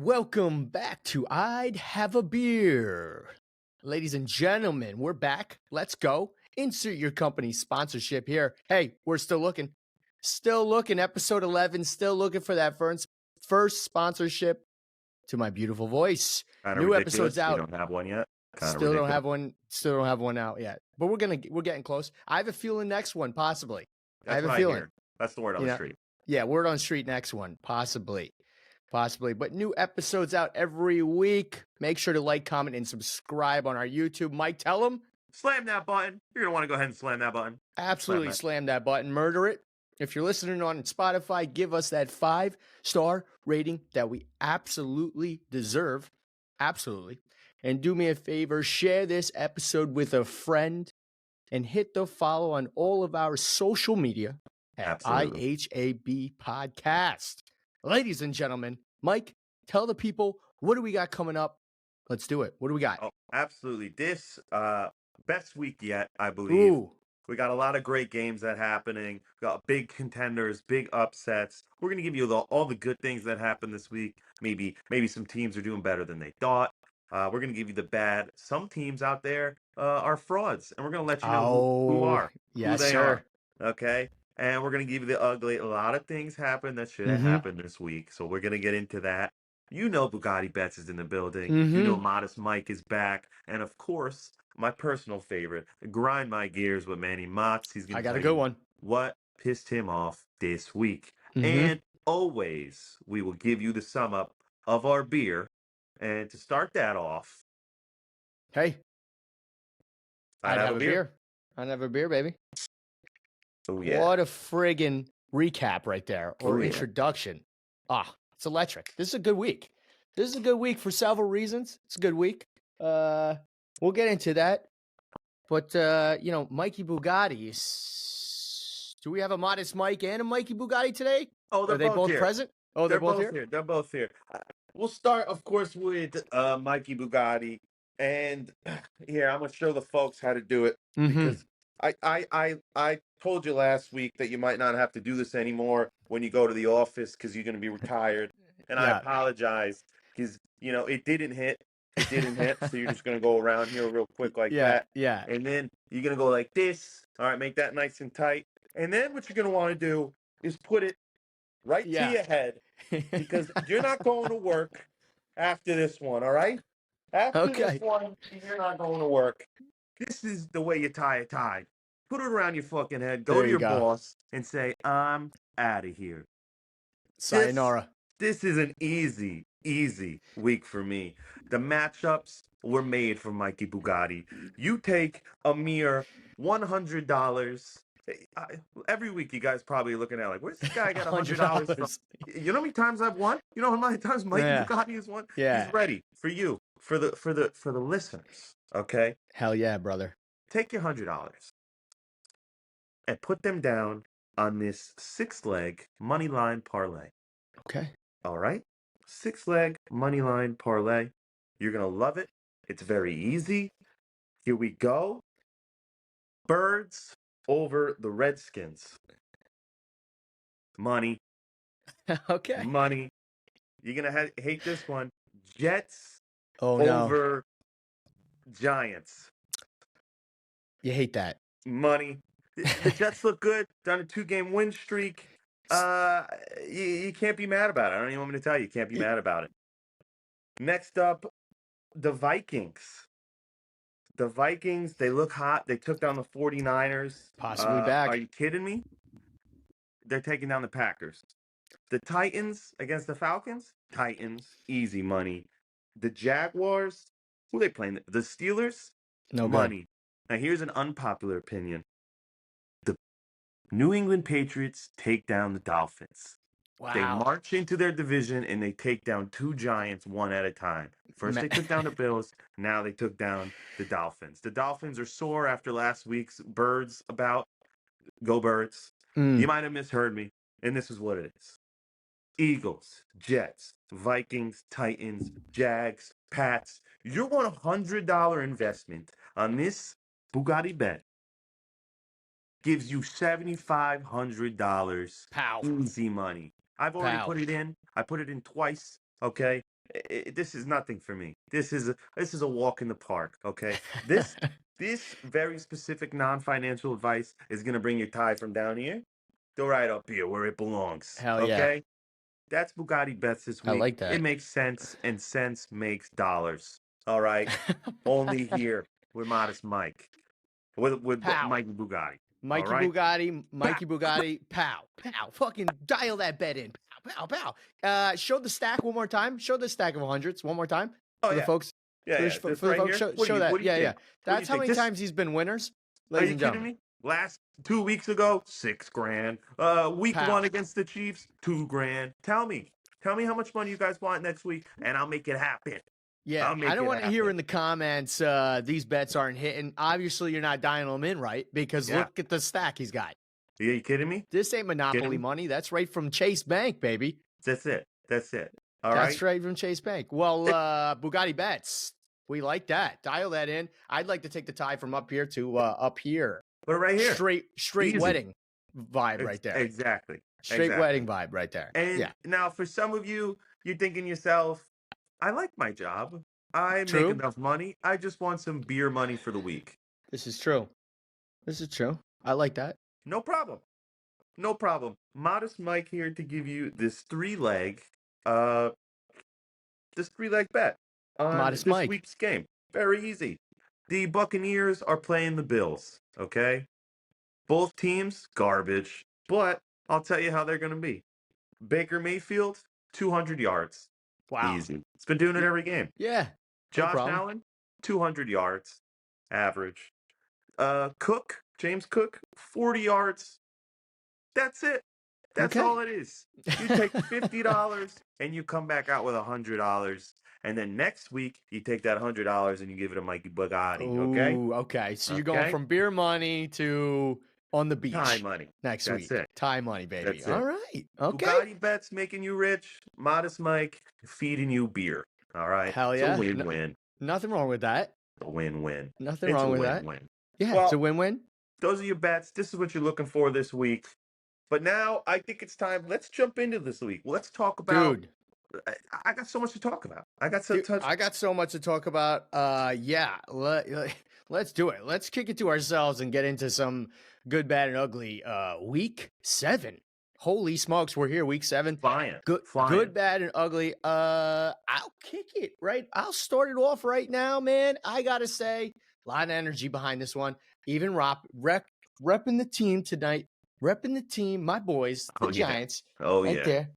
Welcome back to I'd Have a Beer. Ladies and gentlemen, we're back. Let's go. Insert your company sponsorship here. Hey, we're still looking. Still looking. Episode 11. Still looking for that first sponsorship to my beautiful voice. Kind of New ridiculous. episodes out. We don't have one yet. Still don't have one. Still don't have one out yet. But we're getting close. I have a feeling next one, possibly. That's I have what a feeling. hear. That's the word on the street. Yeah, word on the street. Next one, possibly. But new episodes out every week. Make sure to like, comment, and subscribe on our YouTube. Mike, tell them. Slam that button. You're going to want to go ahead and slam that button. Absolutely slam that button. Murder it. If you're listening on Spotify, give us that 5-star rating that we absolutely deserve. Absolutely. And do me a favor, share this episode with a friend and hit the follow on all of our social media at IHAB Podcast. Ladies and gentlemen, Mike, tell the people, what do we got coming up? Let's do it. What do we got? Oh, absolutely. This best week yet, I believe. Ooh. We got a lot of great games that happening. We got big contenders, big upsets. We're going to give you all the good things that happened this week. Maybe some teams are doing better than they thought. We're going to give you the bad. Some teams out there are frauds, and we're going to let you know who are. Yes, who they sir. are. Okay? And we're going to give you the ugly. A lot of things happened that should have happened this week. So we're going to get into that. You know Bugatti Bets is in the building. You know Modest Mike is back. And, of course, my personal favorite, Grind My Gears with Manny Motts. He's going to got a good one. What pissed him off this week. And always, we will give you the sum up of our beer. And to start that off. Hey. I'd have a beer. I'd have a beer, baby. Oh, yeah. What a friggin' recap right there, or introduction. It's electric. This is a good week. This is a good week for several reasons. It's a good week. We'll get into that. But, Mikey Bugatti. Do we have a Modest Mike and a Mikey Bugatti today? Oh, Are they both here. present? Oh, they're both here? They're both here. We'll start, of course, with Mikey Bugatti. And here, I'm going to show the folks how to do it. Because I told you last week that you might not have to do this anymore when you go to the office because you're going to be retired. And I apologize because, it didn't hit. It didn't hit. So you're just going to go around here real quick like that. Yeah. And then you're going to go like this. All right, make that nice and tight. And then what you're going to want to do is put it right to your head because you're not going to work after this one, all right? After this one, you're not going to work. This is the way you tie a tie. Put it around your fucking head. Go to your boss and say, I'm out of here. Sayonara. This is an easy week for me. The matchups were made for Mikey Bugatti. You take a mere $100. Every week, you guys probably looking at like, where's this guy got $100 from? You know how many times I've won? You know how many times Mikey Bugatti has won? Yeah. He's ready for you, for the listeners. Okay. Hell yeah, brother. Take your $100 and put them down on this 6-leg money line parlay. Okay. All right. 6-leg money line parlay. You're gonna love it. It's very easy. Here we go. Birds over the Redskins. Money. Okay. Money. You're gonna hate this one. Jets over Giants. You hate that. Money. The Jets look good. Done a 2-game win streak. You can't be mad about it. I don't even want me to tell you. You can't be mad about it. Next up, the Vikings. The Vikings, they look hot. They took down the 49ers. Possibly back. Are you kidding me? They're taking down the Packers. The Titans against the Falcons? Titans, easy money. The Jaguars, who are they playing? The Steelers? No money. Good. Now, here's an unpopular opinion. The New England Patriots take down the Dolphins. Wow. They march into their division and they take down 2 giants one at a time. First they took down the Bills. Now they took down the Dolphins. The Dolphins are sore after last week's Birds about. Go Birds. You might have misheard me. And this is what it is. Eagles, Jets, Vikings, Titans, Jags, Pats. Your $100 investment on this Bugatti bet gives you $7,500 Pow. easy money. I've already put it in. I put it in twice, okay? this is nothing for me. This is a walk in the park. Okay, this very specific non-financial advice is gonna bring your tie from down here to right up here where it belongs. Hell yeah. Okay, that's Bugatti bets this I week. like It that. makes sense, and sense makes dollars. All right, only here with Modest Mike, with Pow. Mikey Bugatti. All Mikey right, Bugatti, pow, pow. Fucking dial that bet in. Pow, pow, pow. Show the stack one more time. Show the stack of hundreds one more time oh for the yeah, folks. yeah, yeah. For This the right folks, here. show that. What do you Yeah, yeah. think? What do you That's how think? many This times he's been winners, Are ladies you and kidding gentlemen. me? Last 2 weeks ago, 6 grand. Week Pow. 1 against the Chiefs, 2 grand. Tell me how much money you guys want next week, and I'll make it happen. Yeah, I'll I make don't it want to hear happen. in the comments these bets aren't hitting. Obviously, you're not dialing them in right because Yeah. look at the stack he's got. Are you kidding me? This ain't Monopoly me? money. That's right from Chase Bank, baby. That's it. All That's right. right from Chase Bank. Well, Bugatti bets. We like that. Dial that in. I'd like to take the tie from up here to up here. But right here, Straight Easy. wedding vibe right there. Exactly. Straight exactly. wedding vibe right there. And yeah. now, for some of you, you're thinking yourself, I like my job. I True. make enough money. I just want some beer money for the week. This is true. I like that. No problem. Modest Mike here to give you this three-leg bet on Modest this Mike. week's game. Very easy. The Buccaneers are playing the Bills, okay? Both teams, garbage. But I'll tell you how they're going to be. Baker Mayfield, 200 yards. Wow. Easy. It's been doing it every game. Yeah. Josh Allen, 200 yards. Average. James Cook, 40 yards. That's it. That's all it is. You take $50 and you come back out with $100. And then next week, you take that $100 and you give it to Mikey Bugatti, okay? Ooh, okay. So you're going from beer money to on the beach. Tie money. Next That's week. it. Tie money, baby. That's it. All right. Okay. Bugatti bets making you rich. Modest Mike feeding you beer. All right? Hell yeah. It's a win-win. Nothing wrong with that. A win-win. Nothing wrong with that. Win-win. Yeah, Well, it's a win-win. Those are your bets. This is what you're looking for this week. But now I think it's time. Let's jump into this week. Let's talk about. Dude, I got so much to talk about. I got so much to talk about. Yeah, let's do it. Let's kick it to ourselves and get into some good, bad, and ugly. Week 7. Holy smokes, we're here. Week 7. Flying. Good, bad, and ugly. I'll kick it right. I'll start it off right now, man. I gotta say, a lot of energy behind this one. Even repping the team tonight. Repping the team, my boys, the Giants. Right there.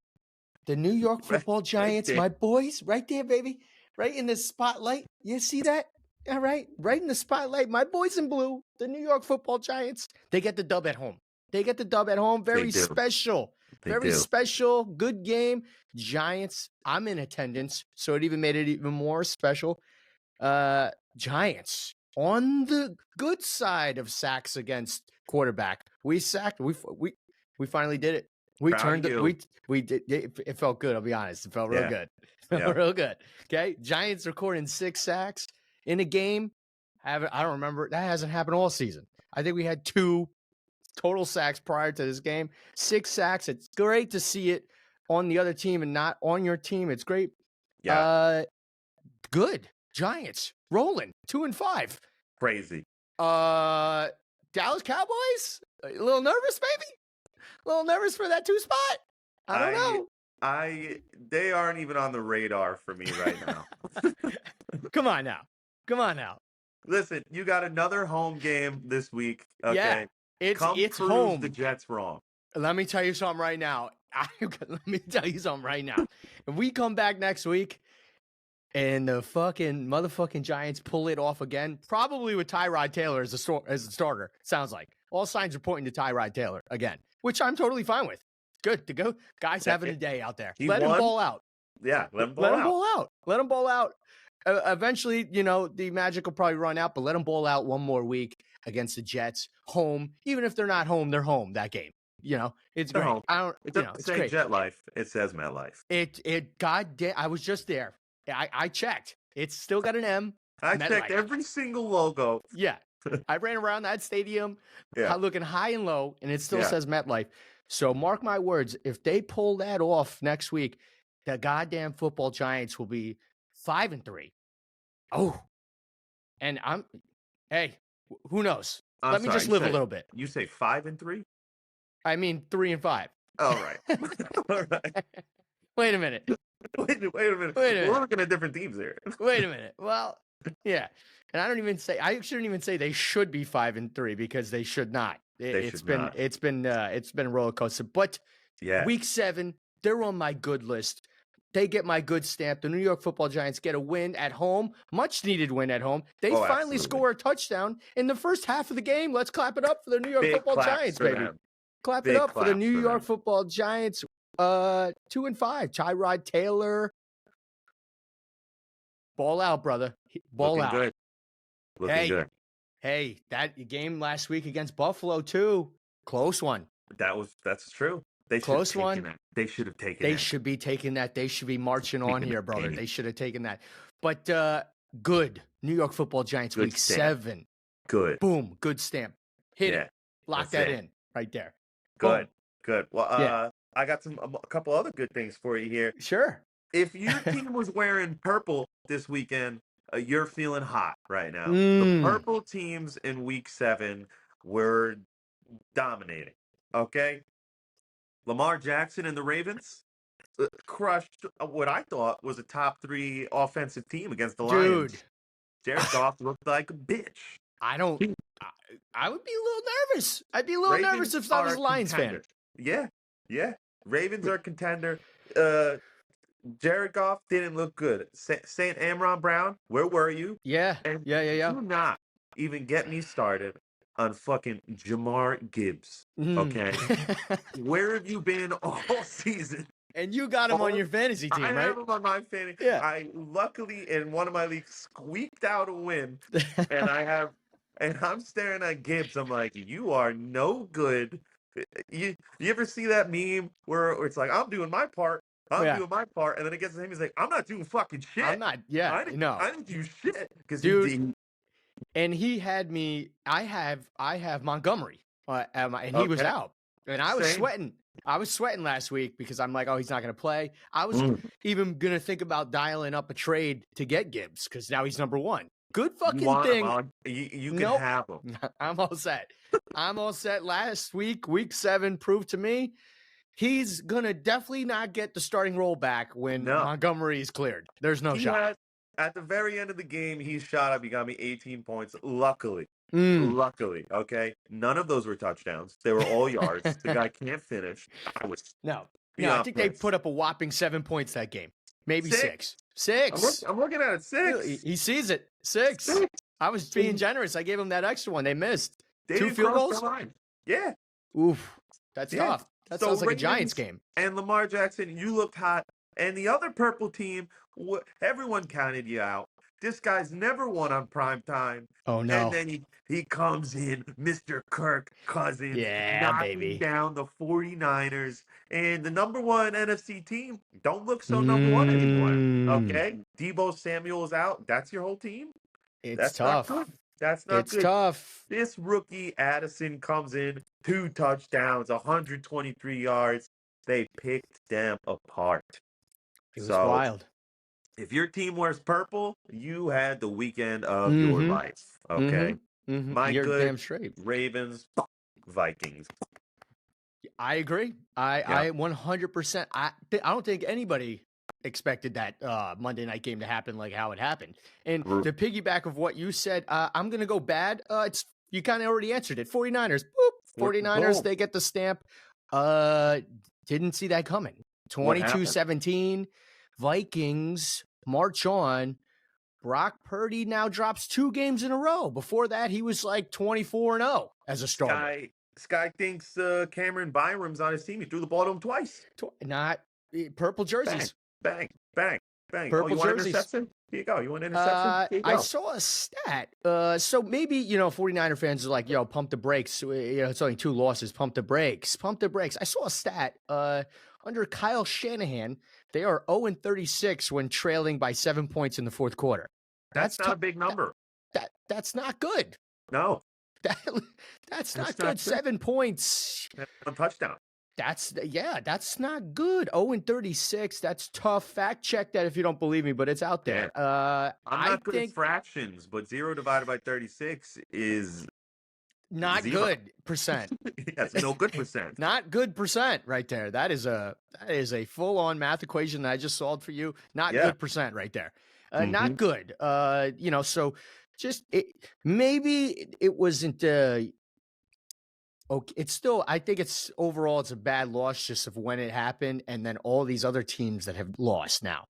The New York Football Giants, my boys, right there, baby. Right in the spotlight. You see that? All right. Right in the spotlight. My boys in blue, the New York Football Giants. They get the dub at home. Very special. Very special. Good game. Giants. I'm in attendance, so it even made it even more special. Giants on the good side of sacks against quarterback. We sacked. We finally did it. We turned it. We did. It felt good. I'll be honest. It felt real good. Real good. Okay. Giants recording 6 sacks in a game. I don't remember. That hasn't happened all season. I think we had 2 total sacks prior to this game. 6 sacks. It's great to see it on the other team and not on your team. It's great. Yeah. Good. Giants rolling 2-5. Crazy. Dallas Cowboys. A little nervous, baby. A little nervous for that 2 spot. I don't know. They aren't even on the radar for me right now. Come on now. Listen, you got another home game this week. Okay. Yeah, it's home. The Jets wrong. Let me tell you something right now. If we come back next week and the fucking motherfucking Giants pull it off again, probably with Tyrod Taylor as a starter, sounds like. All signs are pointing to Tyrod Taylor again, which I'm totally fine with. Good to go. Guys having a day out there. Let him ball out. Yeah, let him ball out. Eventually, the magic will probably run out, but let him ball out one more week against the Jets. Home. Even if they're not home, they're home that game. It's great. Home. It doesn't say great. Jet Life. It says MetLife. Goddamn, I was just there. I checked. It's still got an M. I checked every single logo. Yeah. I ran around that stadium looking high and low, and it still says MetLife. So mark my words, if they pull that off next week, the goddamn football Giants will be 5-3. Oh, and hey, who knows? I'm Let me sorry. just live a little bit. You say 5-3? I mean, 3-5. All right. All right. Wait a minute. Wait a minute. Wait a minute. We're looking at different teams here. Wait a minute. Well, yeah. And I shouldn't even say they should be 5-3 because they should not. It's been a roller coaster. But Yeah. week 7, they're on my good list. They get my good stamp. The New York Football Giants get a win at home, much needed win at home. They finally score a touchdown in the first half of the game. Let's clap it up for the New York Football Giants, baby. Clap it up for the New York Football Giants. 2-5. Tyrod Taylor. Ball out, brother. Ball out. Good. Looking good. Hey, that game last week against Buffalo too. Close one. That's true. Close one. They should have taken They that. should be taking that. They should be marching on here, brother. They should have taken that. But good. New York Football Giants Good week stamp. 7. Good. Boom. Good stamp. Hit it. Lock that in right there. Good. Boom. Good. Well, I got a couple other good things for you here. Sure. If your team was wearing purple this weekend, you're feeling hot right now. The purple teams in week 7 were dominating. Okay? Lamar Jackson and the Ravens crushed what I thought was a top 3 offensive team against the Lions. Dude. Jared Goff looked like a bitch. I would be a little nervous. I'd be a little nervous if I was a Lions fan. Yeah. Ravens are a contender. Jared Goff didn't look good. St. Amron Brown, where were you? Yeah. And Yeah. do not even get me started on fucking Jamar Gibbs. Okay? Where have you been all season? And you got him on your fantasy team, right? I have him on my fantasy. Yeah. I luckily in one of my leagues squeaked out a win, and I'm staring at Gibbs. I'm like, you are no good. You ever see that meme where it's like, I'm doing my part, doing my part, and then it gets to him, he's like, I'm not doing fucking shit. I'm not. Yeah. I didn't do shit because dude. And he had me. I have Montgomery, and he was out, and I was sweating. I was sweating last week because I'm like, oh, he's not going to play. I was even going to think about dialing up a trade to get Gibbs because now he's number 1. Good fucking thing. You can have him. I'm all set. I'm all set. Last week, week 7, proved to me he's going to definitely not get the starting role back when Montgomery is cleared. There's no shot. At the very end of the game, he shot up. He got me 18 points. Luckily, okay? None of those were touchdowns. They were all yards. The guy can't finish. No, I think they put up a whopping 7 points that game. Maybe 6. 6. I'm looking at it. 6. He sees it. 6. I was being generous. I gave him that extra one. They missed. They 2 field goals? Yeah. Oof. That's tough. That sounds like a Giants game. And Lamar Jackson, you looked hot. And the other purple team, everyone counted you out. This guy's never won on prime time. Oh, no. And then he comes in, Mr. Kirk Cousins, knocking down the 49ers. And the number 1 NFC team don't look so number 1 anymore. Okay? Deebo Samuel's out. That's your whole team? That's tough. Not good. That's not good. It's tough. This rookie, Addison, comes in, 2 touchdowns, 123 yards. They picked them apart. It was wild. If your team wears purple, you had the weekend of your life. Okay? My You're good damn straight. Ravens, Vikings. I agree. I 100%. I don't think anybody expected that Monday night game to happen like how it happened. And to piggyback of what you said, I'm going to go bad. You kind of already answered it. 49ers. Boop. 49ers, they get the stamp. Didn't see that coming. 22-17. Vikings march on. Brock Purdy now drops 2 games in a row. Before that, he was like 24-0 as a starter. This guy thinks Cameron Byram's on his team. He threw the ball to him twice. Not purple jerseys. Bang. Purple jerseys. Here you go. You want an interception? I saw a stat. So maybe, 49er fans are like, pump the brakes. It's only 2 losses. Pump the brakes. I saw a stat. Under Kyle Shanahan, they are 0-36 when trailing by 7 points in the fourth quarter. That's not a big number. That's not good. No. That's not good. 7 points. A touchdown. That's not good. 0-36. That's tough. Fact check that if you don't believe me, but it's out Yeah. there. I'm I not good at think fractions, but 0 divided by 36 is not 0. good percent. That's no good percent. Not good percent right there. That is a full-on math equation that I just solved for you. Not Yeah. good percent right there. Hmm. Not good. So just maybe it wasn't okay. It's still, I think it's overall it's a bad loss just of when it happened and then all these other teams that have lost now.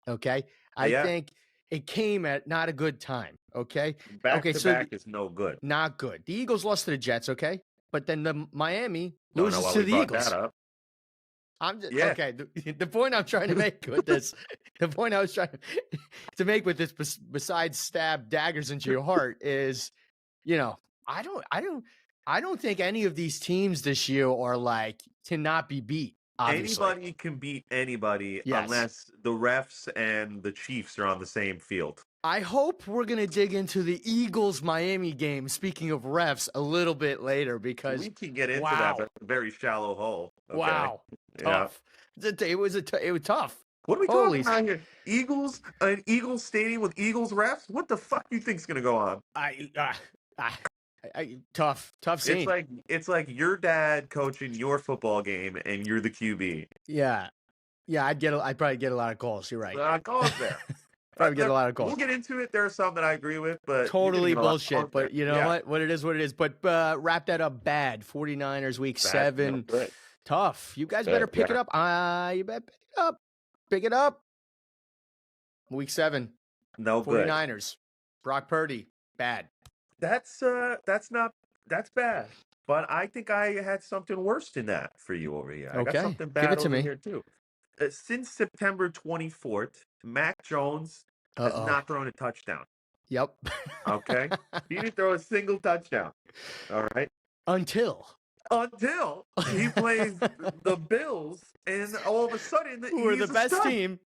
Okay? I Yeah. think it came at not a good time. Okay? Back Okay, to so back is no good. not good. The Eagles lost to the Jets, okay? But then the Miami Don't know loses why to we the brought that Eagles. up. I'm just Yeah. okay. The point I'm trying to make with this, the point I was trying to make with this, besides stab daggers into your heart, is, you know, I don't think any of these teams this year are like to not be beat. Obviously, Anybody can beat anybody yes. unless the refs and the Chiefs are on the same field. I hope we're gonna dig into the Eagles Miami game. Speaking of refs, a little bit later because, We can get into that, wow, but it's a very shallow hole. Okay. wow, Yeah. tough. It was tough. What are we talking Holy, about here? Eagles, an Eagles stadium with Eagles refs? What the fuck do you think's gonna go on? I, uh, tough It's scene. like it's like your dad coaching your football game and you're the QB. Yeah, yeah. I'd probably get a lot of calls. You're right. Call us there. Probably get a lot of We'll calls. get into it. There are some that I agree with, but you're gonna Totally get a lot of bullshit. calls there. But you know Yeah. what? What it is. But wrap that up bad. 49ers week Bad. No 7. good. Tough. You guys better pick it up. You better pick it up. Pick it up. Week 7. No good. 49ers. Brock Purdy. Bad. That's bad. But I think I had something worse than that for you over here. I got Okay. something Give bad it to over me. here too. Since September 24th, Mac Jones has Uh-oh. not thrown a touchdown. Yep. Okay? He didn't throw a single touchdown. All right? Until Until he plays the Bills, and all of a sudden who are he's the a best stud. team.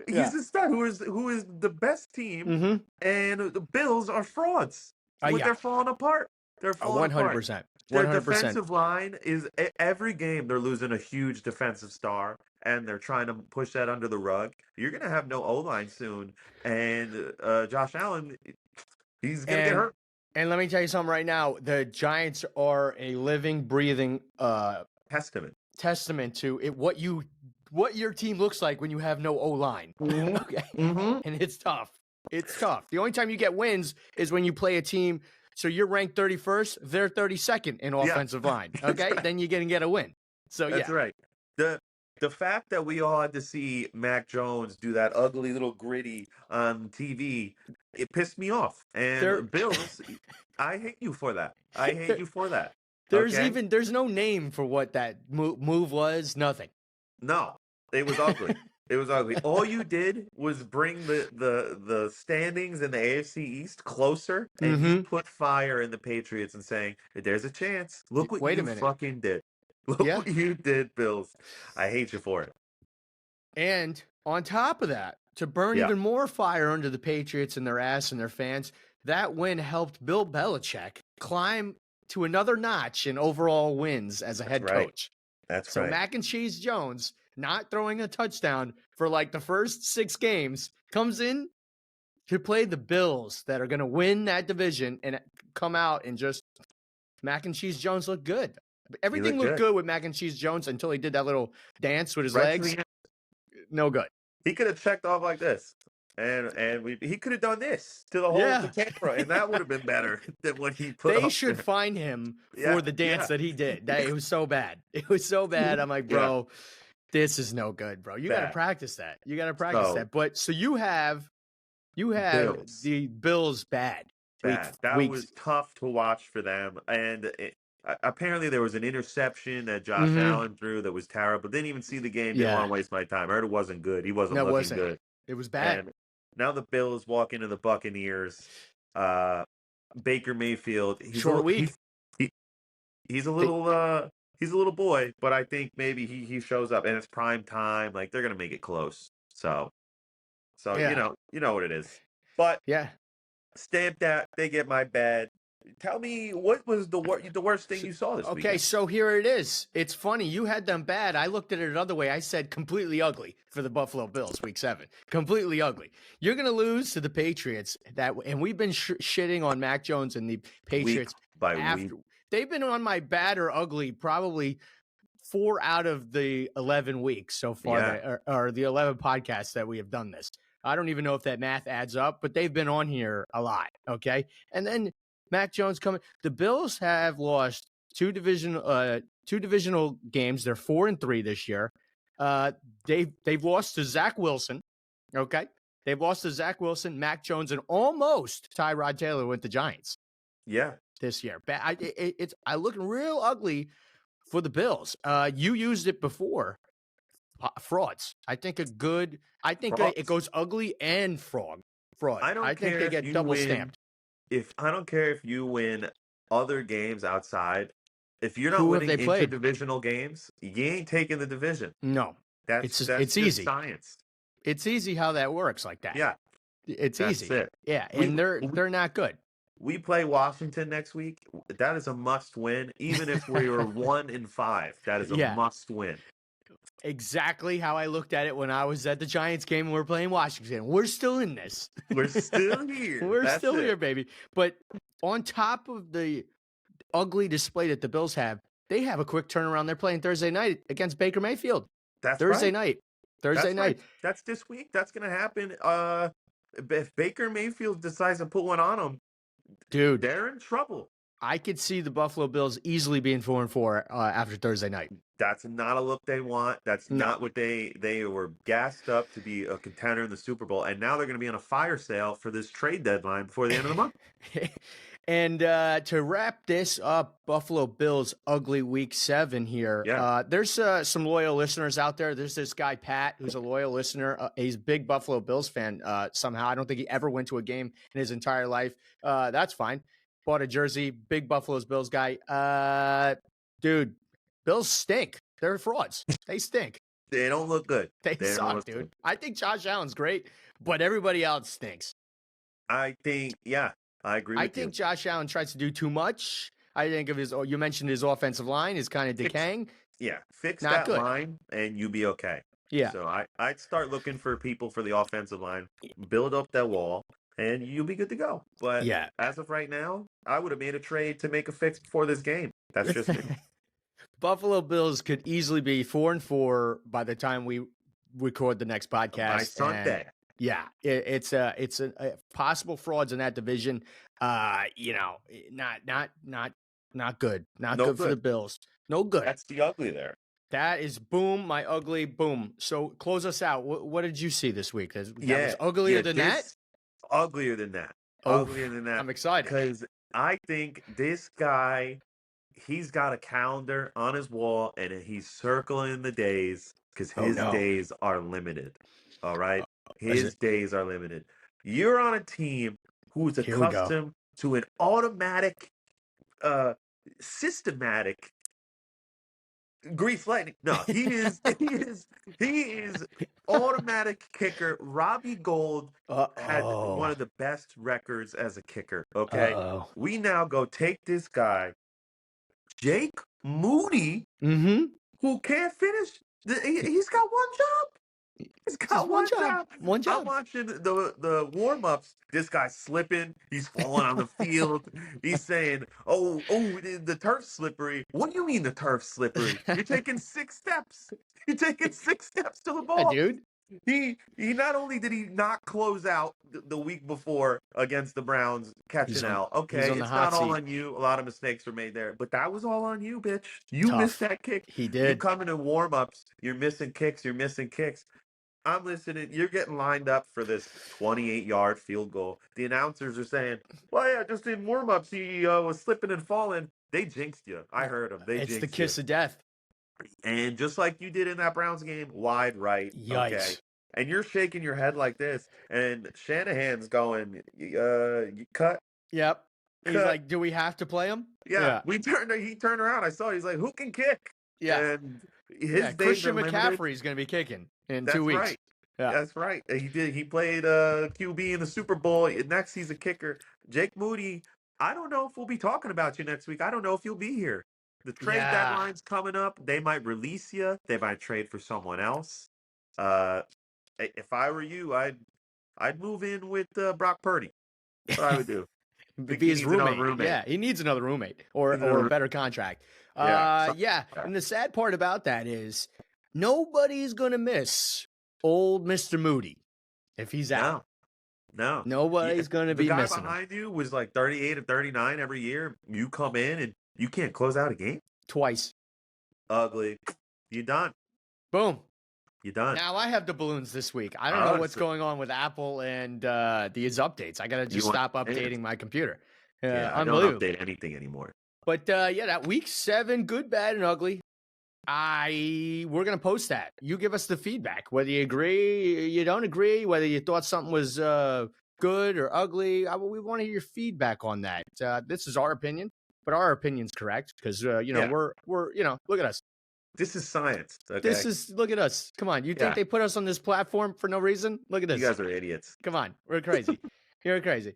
He's a stud who is the best team, Mm-hmm. and the Bills are frauds. But Yeah. they're falling apart. They're falling apart. 100%. Their 100%. defensive line is every game they're losing a huge defensive star, and they're trying to push that under the rug. You're gonna have no O line soon, and Josh Allen, he's gonna get hurt. And let me tell you something right now. The Giants are a living, breathing testament to it. What your team looks like when you have no O line. Mm-hmm. Okay, Mm-hmm. and it's tough. It's tough. The only time you get wins is when you play a team. So you're ranked 31st, they're 32nd in offensive line. Okay, right. then you're gonna get a win. So That's right. The fact that we all had to see Mac Jones do that ugly little gritty on TV, it pissed me off. And Bills, I hate you for that. I hate you for that. There's no name for what that move was. Nothing. No, it was ugly. It was ugly. All you did was bring the standings in the AFC East closer, and you put fire in the Patriots and saying, there's a chance. Look what you fucking did. Look what you did, Bills. I hate you for it. And on top of that, to burn even more fire under the Patriots and their ass and their fans, that win helped Bill Belichick climb to another notch in overall wins as a head coach. That's so right. Mac and Cheese Jones not throwing a touchdown for like the first 6 games comes in to play the Bills that are going to win that division and come out and just Mac and Cheese Jones looked good. Everything looked good with Mac and Cheese Jones until he did that little dance with his legs. No good. He could have checked off like this. And he could have done this to the whole camera, and that would have been better than what he put. They should find him for the dance that he did. It was so bad. It was so bad. I'm like, bro, this is no good, bro. You got to practice that. You got to practice that. But so you have Bills. The Bills bad. That was tough to watch for them, and apparently there was an interception that Josh Allen threw that was terrible. Didn't even see the game. Didn't want to waste my time. I heard it wasn't good. He wasn't looking good. It was bad. And now the Bills walk into the Buccaneers. Baker Mayfield. He's short week. He's a little boy, but I think maybe he shows up, and it's prime time. Like they're gonna make it close. So you know what it is. But stamp that they get my bad. Tell me what was the worst thing you saw this Okay, weekend? so here it is. It's funny. You had them bad. I looked at it another way. I said completely ugly for the Buffalo Bills, Week 7. Completely ugly. You're going to lose to the Patriots. And we've been shitting on Mac Jones and the Week Patriots by after. week. They've been on my bad or ugly probably 4 out of the 11 weeks so far, Yeah. or the 11 podcasts that we have done this. I don't even know if that math adds up, but they've been on here a lot. Okay. And then Mac Jones coming. The Bills have lost two divisional games. They're 4-3 this year. They've lost to Zach Wilson. Okay. They've lost to Zach Wilson, Mac Jones, and almost Tyrod Taylor with the Giants Yeah. this year. It's looking real ugly for the Bills. You used it before. Frauds. I think it goes ugly and fraud. I don't I think care they if get you double win. stamped. I don't care if you win other games outside. If you're not Who have winning they played? interdivisional games, you ain't taking the division. No. That's It's just easy. science. It's easy how that works like that. Yeah. It's That's easy. it. Yeah, We- and they're not good. We play Washington next week. That is a must win. Even if we were 1-5, that is a Yeah. must win. Exactly how I looked at it when I was at the Giants game and we're playing Washington. We're still in this. We're still here. We're That's still it. here, baby. But on top of the ugly display that the Bills have, they have a quick turnaround. They're playing Thursday night against Baker Mayfield. That's Thursday right. night. That's Thursday night. right. That's this week. That's gonna happen. If Baker Mayfield decides to put one on them, Dude, they're in trouble. I could see the Buffalo Bills easily being 4-4 after Thursday night. That's not a look they want. That's No. not what they were gassed up to be a contender in the Super Bowl, and now they're going to be on a fire sale for this trade deadline before the end of the month. And to wrap this up, Buffalo Bills ugly Week 7 here. Yeah. There's some loyal listeners out there. There's this guy Pat who's a loyal listener. He's a big Buffalo Bills fan. Somehow I don't think he ever went to a game in his entire life. That's fine. Bought a jersey. Big Buffalo's Bills guy. Dude, Bills stink. They're frauds. They stink. They don't look good. They don't suck, look dude. good. I think Josh Allen's great, but everybody else stinks. I think, yeah, I agree with you. I think Josh Allen tries to do too much. I think of you mentioned his offensive line is kind of decaying. Fix Not that good. line and you'll be okay. Yeah. So I'd start looking for people for the offensive line, build up that wall, and you'll be good to go. But Yeah. as of right now, I would have made a trade to make a fix before this game. That's just me. Buffalo Bills could easily be 4-4 by the time we record the next podcast. By Sunday. Yeah, it's a possible frauds in that division. Not good. Not good for the Bills. No good. That's the ugly there. That is boom, my ugly boom. So close us out. What did you see this week? That was uglier than that? Uglier than that. Oh, Uglier than that. I'm excited. Because I think this guy, he's got a calendar on his wall and he's circling the days because his days are limited. All right? His days are limited. You're on a team who's accustomed to an automatic, systematic grease lightning. No, he is automatic kicker. Robbie Gould had one of the best records as a kicker. Okay. We now go take this guy, Jake Moody, who can't finish. He's got one job. He's got one job. One job. I'm watching the warm-ups. This guy's slipping. He's falling on the field. He's saying, oh, the turf's slippery. What do you mean the turf's slippery? You're taking 6 steps. You're taking 6 steps to the ball. Dude. He not only did he not close out the week before against the Browns catching L. Okay, it's not all on you. A lot of mistakes were made there. But that was all on you, bitch. You missed that kick. He did. You come into warm-ups. You're missing kicks. I'm listening. You're getting lined up for this 28-yard field goal. The announcers are saying, well, yeah, just in warm-ups, he was slipping and falling. They jinxed you. I heard them. It's the kiss of death. And just like you did in that Browns game, wide right. Yikes. Okay. And you're shaking your head like this. And Shanahan's going, cut. Yep. Cut. He's like, do we have to play him? Yeah. He turned around. I saw it. He's like, who can kick? Yeah. And his Christian McCaffrey's going to be kicking in 2 weeks. Right. Yeah. That's right. He did. He played QB in the Super Bowl. Next, he's a kicker. Jake Moody I don't know if we'll be talking about you next week. I don't know if you'll be here. The trade Yeah. deadline's coming up. They might release you. They might trade for someone else. Uh, if I were you, I'd move in with Brock Purdy. That's what I would do. Think Be he his needs another roommate. roommate. Yeah, he needs another roommate Needs or a another- better contract. Yeah. Yeah. And the sad part about that is nobody's gonna miss old Mr. Moody if he's out. No. Nobody's gonna The be guy missing him behind you was like 38 or 39 every year. You come in and you can't close out a game. twice. Ugly. You done. Boom. You done. Now I have the balloons this week. I don't know what's going on with Apple and these updates. I gotta just stop updating my computer. Yeah, I don't Unbelievable. update anything anymore. But yeah, that week 7, good, bad, and ugly. We're gonna post that. You give us the feedback, whether you agree, you don't agree, whether you thought something was good or ugly. We want to hear your feedback on that. This is our opinion, but our opinion's correct because we're look at us. This is science. Okay? Look at us. Come on, you think they put us on this platform for no reason? Look at this. You guys are idiots. Come on, we're crazy. You're crazy.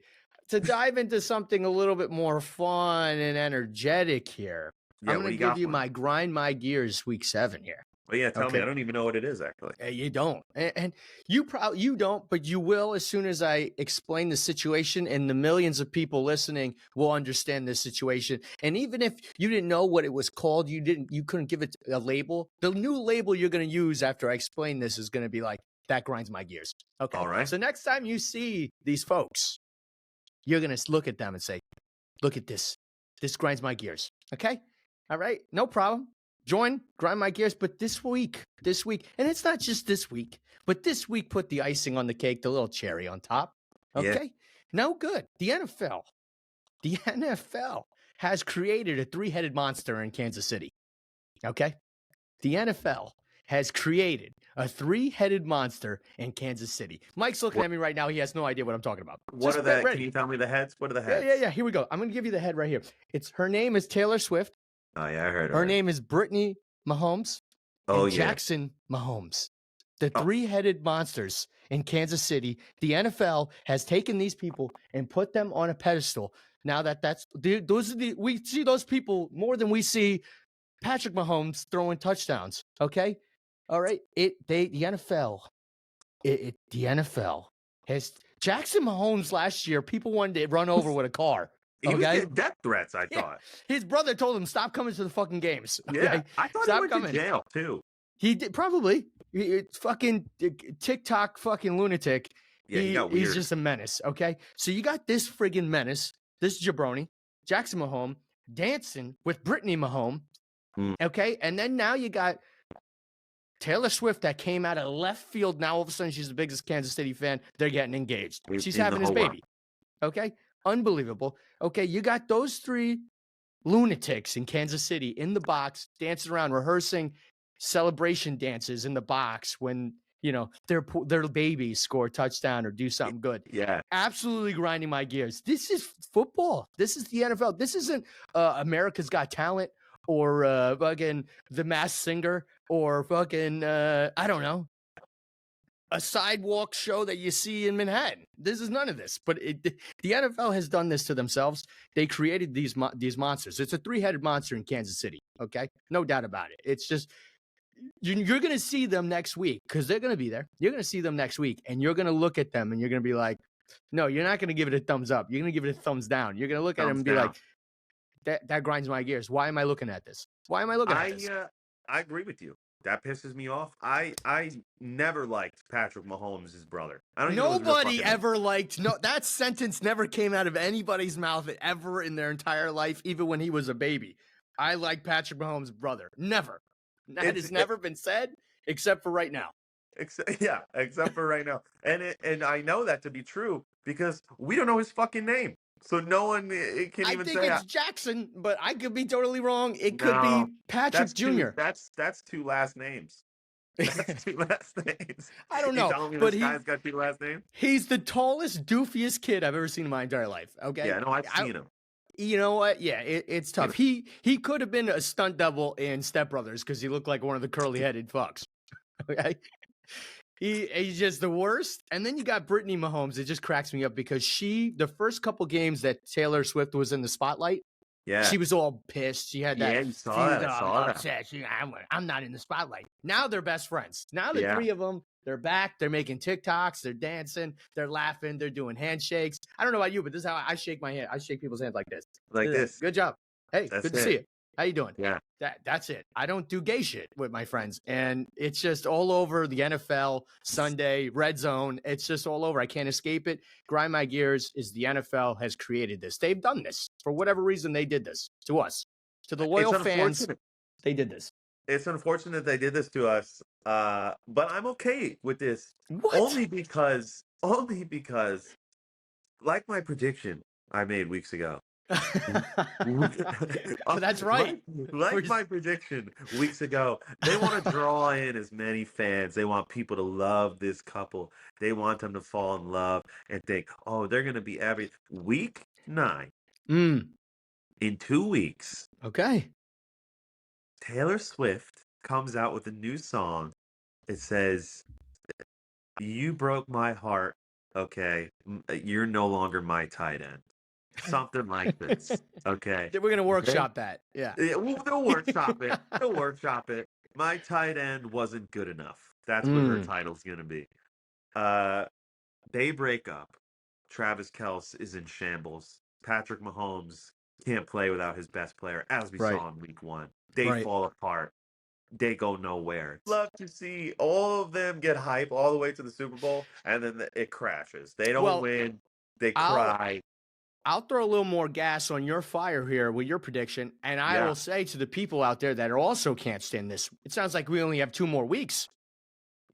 To dive into something a little bit more fun and energetic here. Yeah, I'm going to give you my grind my gears week 7 here. Well, yeah, tell me. I don't even know what it is, actually. You don't. And you don't, but you will as soon as I explain the situation, and the millions of people listening will understand this situation. And even if you didn't know what it was called, you couldn't give it a label. The new label you're going to use after I explain this is going to be like, that grinds my gears. Okay. All right. So next time you see these folks, you're going to look at them and say, look at this. This grinds my gears. Okay. All right, no problem. Join, grind my gears. But this week, and it's not just this week, but this week put the icing on the cake, the little cherry on top. Okay, Yeah. no good. The NFL has created a 3-headed monster in Kansas City. Okay, the NFL has created a 3-headed monster in Kansas City. Mike's looking at me right now. He has no idea what I'm talking about. What are the? Can you tell me the heads? What are the heads? Yeah. Here we go. I'm going to give you the head right here. Her name is Taylor Swift. Oh, yeah, I heard her name is Brittany Mahomes and Jackson Mahomes. The 3-headed monsters in Kansas City. The NFL has taken these people and put them on a pedestal. Now we see those people more than we see Patrick Mahomes throwing touchdowns. Okay, all right. The NFL has Jackson Mahomes last year. People wanted to run over with a car. He was getting death threats, I thought. His brother told him, stop coming to the fucking games. Okay? Yeah, I thought stop he went to jail, too. He did, probably. It's fucking TikTok fucking lunatic. Yeah, he got weird. He's just a menace, okay? So you got this friggin' menace, this jabroni, Jackson Mahomes, dancing with Brittany Mahomes, okay? And then now you got Taylor Swift that came out of left field. Now all of a sudden she's the biggest Kansas City fan. They're getting engaged. She's having his baby, okay? Unbelievable. Okay, you got those 3 lunatics in Kansas City in the box, dancing around, rehearsing celebration dances in the box when, their babies score a touchdown or do something good. Yeah. Absolutely grinding my gears. This is football. This is the NFL. This isn't America's Got Talent or fucking The Masked Singer or fucking, I don't know, a sidewalk show that you see in Manhattan. This is none of this, but the NFL has done this to themselves. They created these monsters. It's a 3-headed monster in Kansas City. Okay, no doubt about it. It's just you're going to see them next week because they're going to be there. You're going to see them next week, and you're going to look at them and you're going to be like, no, you're not going to give it a thumbs up. You're going to give it a thumbs down. You're going to look at them and be like, that grinds my gears. Why am I looking at this? Why am I looking at this? I agree with you. That pisses me off. I never liked Patrick Mahomes' brother. Nobody ever liked. No, that sentence never came out of anybody's mouth ever in their entire life, even when he was a baby. I like Patrick Mahomes' brother. Never. That has never been said, except for right now. Except for right now. And I know that to be true because we don't know his fucking name. So no one can even say. I think it's Jackson, but I could be totally wrong. It could be Patrick Jr. That's 2 last names. That's 2 last names. I don't know. You telling me this guy's got 2 last names? He's the tallest, doofiest kid I've ever seen in my entire life. Okay. Yeah, no, I've seen him. You know what? Yeah, it's tough. He could have been a stunt double in Step Brothers because he looked like one of the curly-headed fucks. Okay. He's just the worst. And then you got Brittany Mahomes. It just cracks me up because the first couple games that Taylor Swift was in the spotlight, Yeah. she was all pissed. She had that. Yeah, you saw that. I saw that. Upset. I'm not in the spotlight. Now they're best friends. Now the three of them, they're back. They're making TikToks. They're dancing. They're laughing. They're doing handshakes. I don't know about you, but this is how I shake my hand. I shake people's hands like this. Like this. Good job. Hey, good to see you. How you doing? Yeah. That's it. I don't do gay shit with my friends. And it's just all over the NFL, Sunday, Red Zone. It's just all over. I can't escape it. Grind my gears is the NFL has created this. They've done this. For whatever reason, they did this to us. To the loyal fans, they did this. It's unfortunate they did this to us. But I'm okay with this. What? Only because, like my prediction I made weeks ago. That's right. Like my prediction weeks ago, they want to draw in as many fans. They want people to love this couple. They want them to fall in love and think, oh, they're going to be every week 9. In 2 weeks. Okay. Taylor Swift comes out with a new song. It says, "You broke my heart. Okay, you're no longer my tight end." Something like this. Okay. We're going to workshop that. Yeah. They'll workshop it. They'll workshop it. My tight end wasn't good enough. That's what her title's going to be. They break up. Travis Kelce is in shambles. Patrick Mahomes can't play without his best player, as we saw in week 1. They fall apart. They go nowhere. Love to see all of them get hype all the way to the Super Bowl, and then it crashes. They don't win. They cry. I'll throw a little more gas on your fire here with your prediction, and I will say to the people out there that also can't stand this, it sounds like we only have 2 more weeks.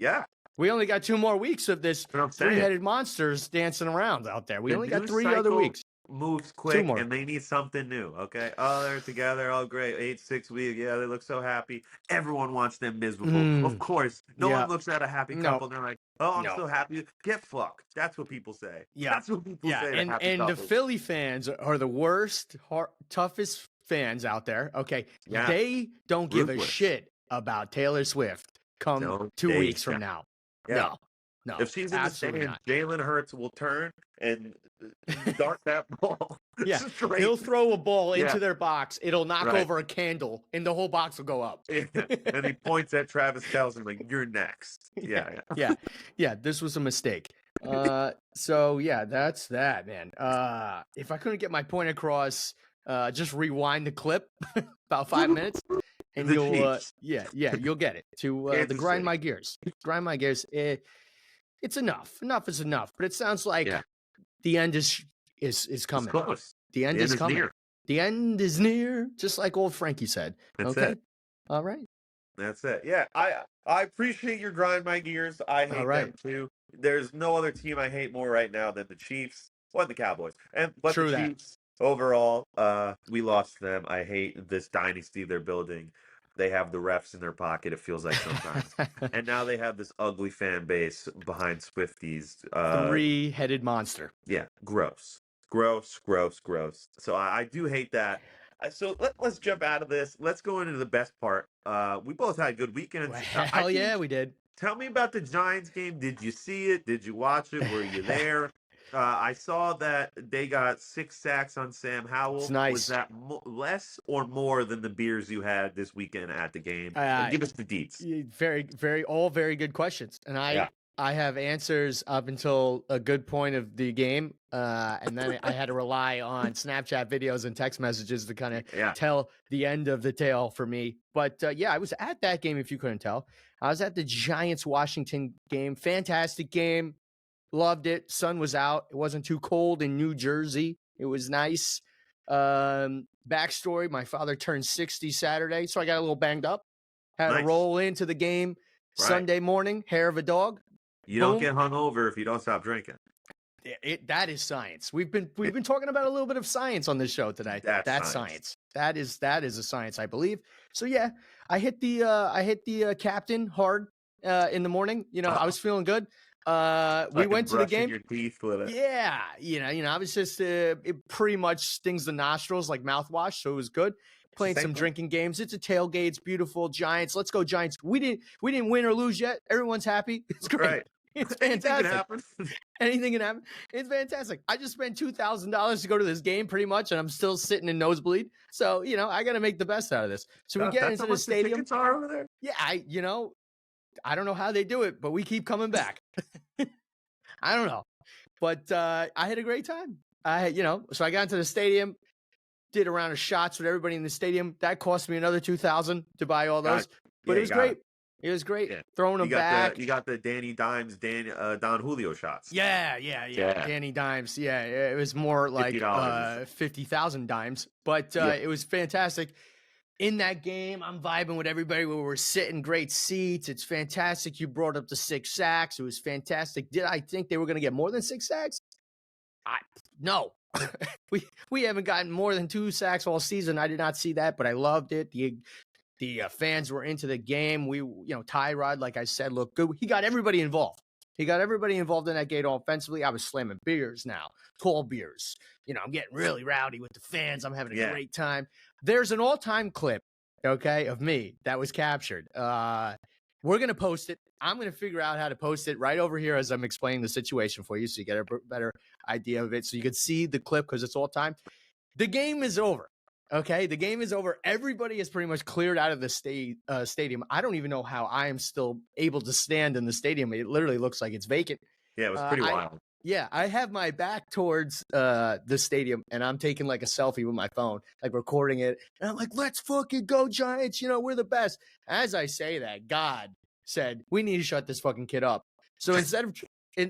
Yeah. We only got 2 more weeks of this three-headed monsters dancing around out there. We only got 3 other weeks. Moves quick, and they need something new, okay? Oh, they're together. Oh, great. 6 weeks. Yeah, they look so happy. Everyone wants them miserable. Of course. No one looks at a happy couple, and they're like, oh, I'm so happy. Get fucked. That's what people say. Yeah. That's what people say. And the Philly fans are the worst, toughest fans out there, okay? Yeah. They don't give a shit about Taylor Swift come 2 weeks from now. Yeah. No. If she's in the stand, Jalen Hurts will turn and dart that ball. Yeah, straight. He'll throw a ball into their box. It'll knock over a candle, and the whole box will go up. And he points at Travis Kelce like, "You're next." Yeah. This was a mistake. So yeah, that's that, man. If I couldn't get my point across, just rewind the clip about 5 minutes, and you'll you'll get it to the grind my gears. Grind my gears. It's enough. Enough is enough. But it sounds like the end is coming. It's close. The end is coming. Near. The end is near, just like old Frankie said. That's it. All right. That's it. Yeah, I appreciate your grind my gears. I hate them too. There's no other team I hate more right now than the Chiefs or the Cowboys. But the Chiefs overall, we lost them. I hate this dynasty they're building. They have the refs in their pocket, it feels like sometimes. And now they have this ugly fan base behind Swifties. 3-headed monster. Yeah, gross. So I do hate that. So let's jump out of this. Let's go into the best part. We both had good weekends. Hell yeah, we did. Tell me about the Giants game. Did you see it? Did you watch it? Were you there? I saw that they got 6 sacks on Sam Howell. It's nice. Was that less or more than the beers you had this weekend at the game? Give us the deets. All very good questions. And I have answers up until a good point of the game. And then I had to rely on Snapchat videos and text messages to kind of tell the end of the tale for me. But I was at that game, if you couldn't tell. I was at the Giants-Washington game. Fantastic game. Loved it. Sun was out. It wasn't too cold in New Jersey. It was nice. Backstory, my father turned 60 Saturday, so I got a little banged up. Had to roll into the game Sunday morning, hair of a dog. You don't get hungover if you don't stop drinking. That is science. We've been talking about a little bit of science on this show today. That's science. That is a science, I believe. So yeah, I hit the captain hard in the morning. I was feeling good. We went to the game. Your teeth with it. Yeah, I was just it pretty much stings the nostrils like mouthwash, so it was good. playing some drinking games. It's a tailgate. It's beautiful. Giants. Let's go Giants. We didn't win or lose yet. Everyone's happy. It's great. Right. It's Anything fantastic. can happen. Anything can happen. It's fantastic. I just spent $2,000 to go to this game pretty much, and I'm still sitting in nosebleed. So, I got to make the best out of this. So we get into the stadium. The tickets are over there? Yeah, I don't know how they do it, but we keep coming back. I don't know. But I had a great time. So I got into the stadium, did a round of shots with everybody in the stadium. That cost me another $2,000 to buy all those. But it was great. It was great. Yeah. Throwing them back. You got the Danny Dimes, Don Julio shots. Yeah. Danny Dimes. Yeah, it was more like 50,000 dimes. But it was fantastic. In that game, I'm vibing with everybody. We were sitting great seats. It's fantastic. You brought up the 6 sacks. It was fantastic. Did I think they were going to get more than 6 sacks? No. we haven't gotten more than 2 sacks all season. I did not see that, but I loved it. The fans were into the game. Tyrod, like I said, looked good. He got everybody involved. He got everybody involved in that game offensively. I was slamming beers now, tall beers. I'm getting really rowdy with the fans. I'm having a great time. There's an all-time clip, of me that was captured. We're going to post it. I'm going to figure out how to post it right over here as I'm explaining the situation for you so you get a better idea of it. So you can see the clip because it's all-time. The game is over. Okay, the game is over. Everybody is pretty much cleared out of the stadium. I don't even know how I am still able to stand in the stadium. It literally looks like it's vacant. Yeah, it was pretty wild. I have my back towards the stadium, and I'm taking like a selfie with my phone, like recording it. And I'm like, let's fucking go Giants. We're the best. As I say that, God said, we need to shut this fucking kid up. So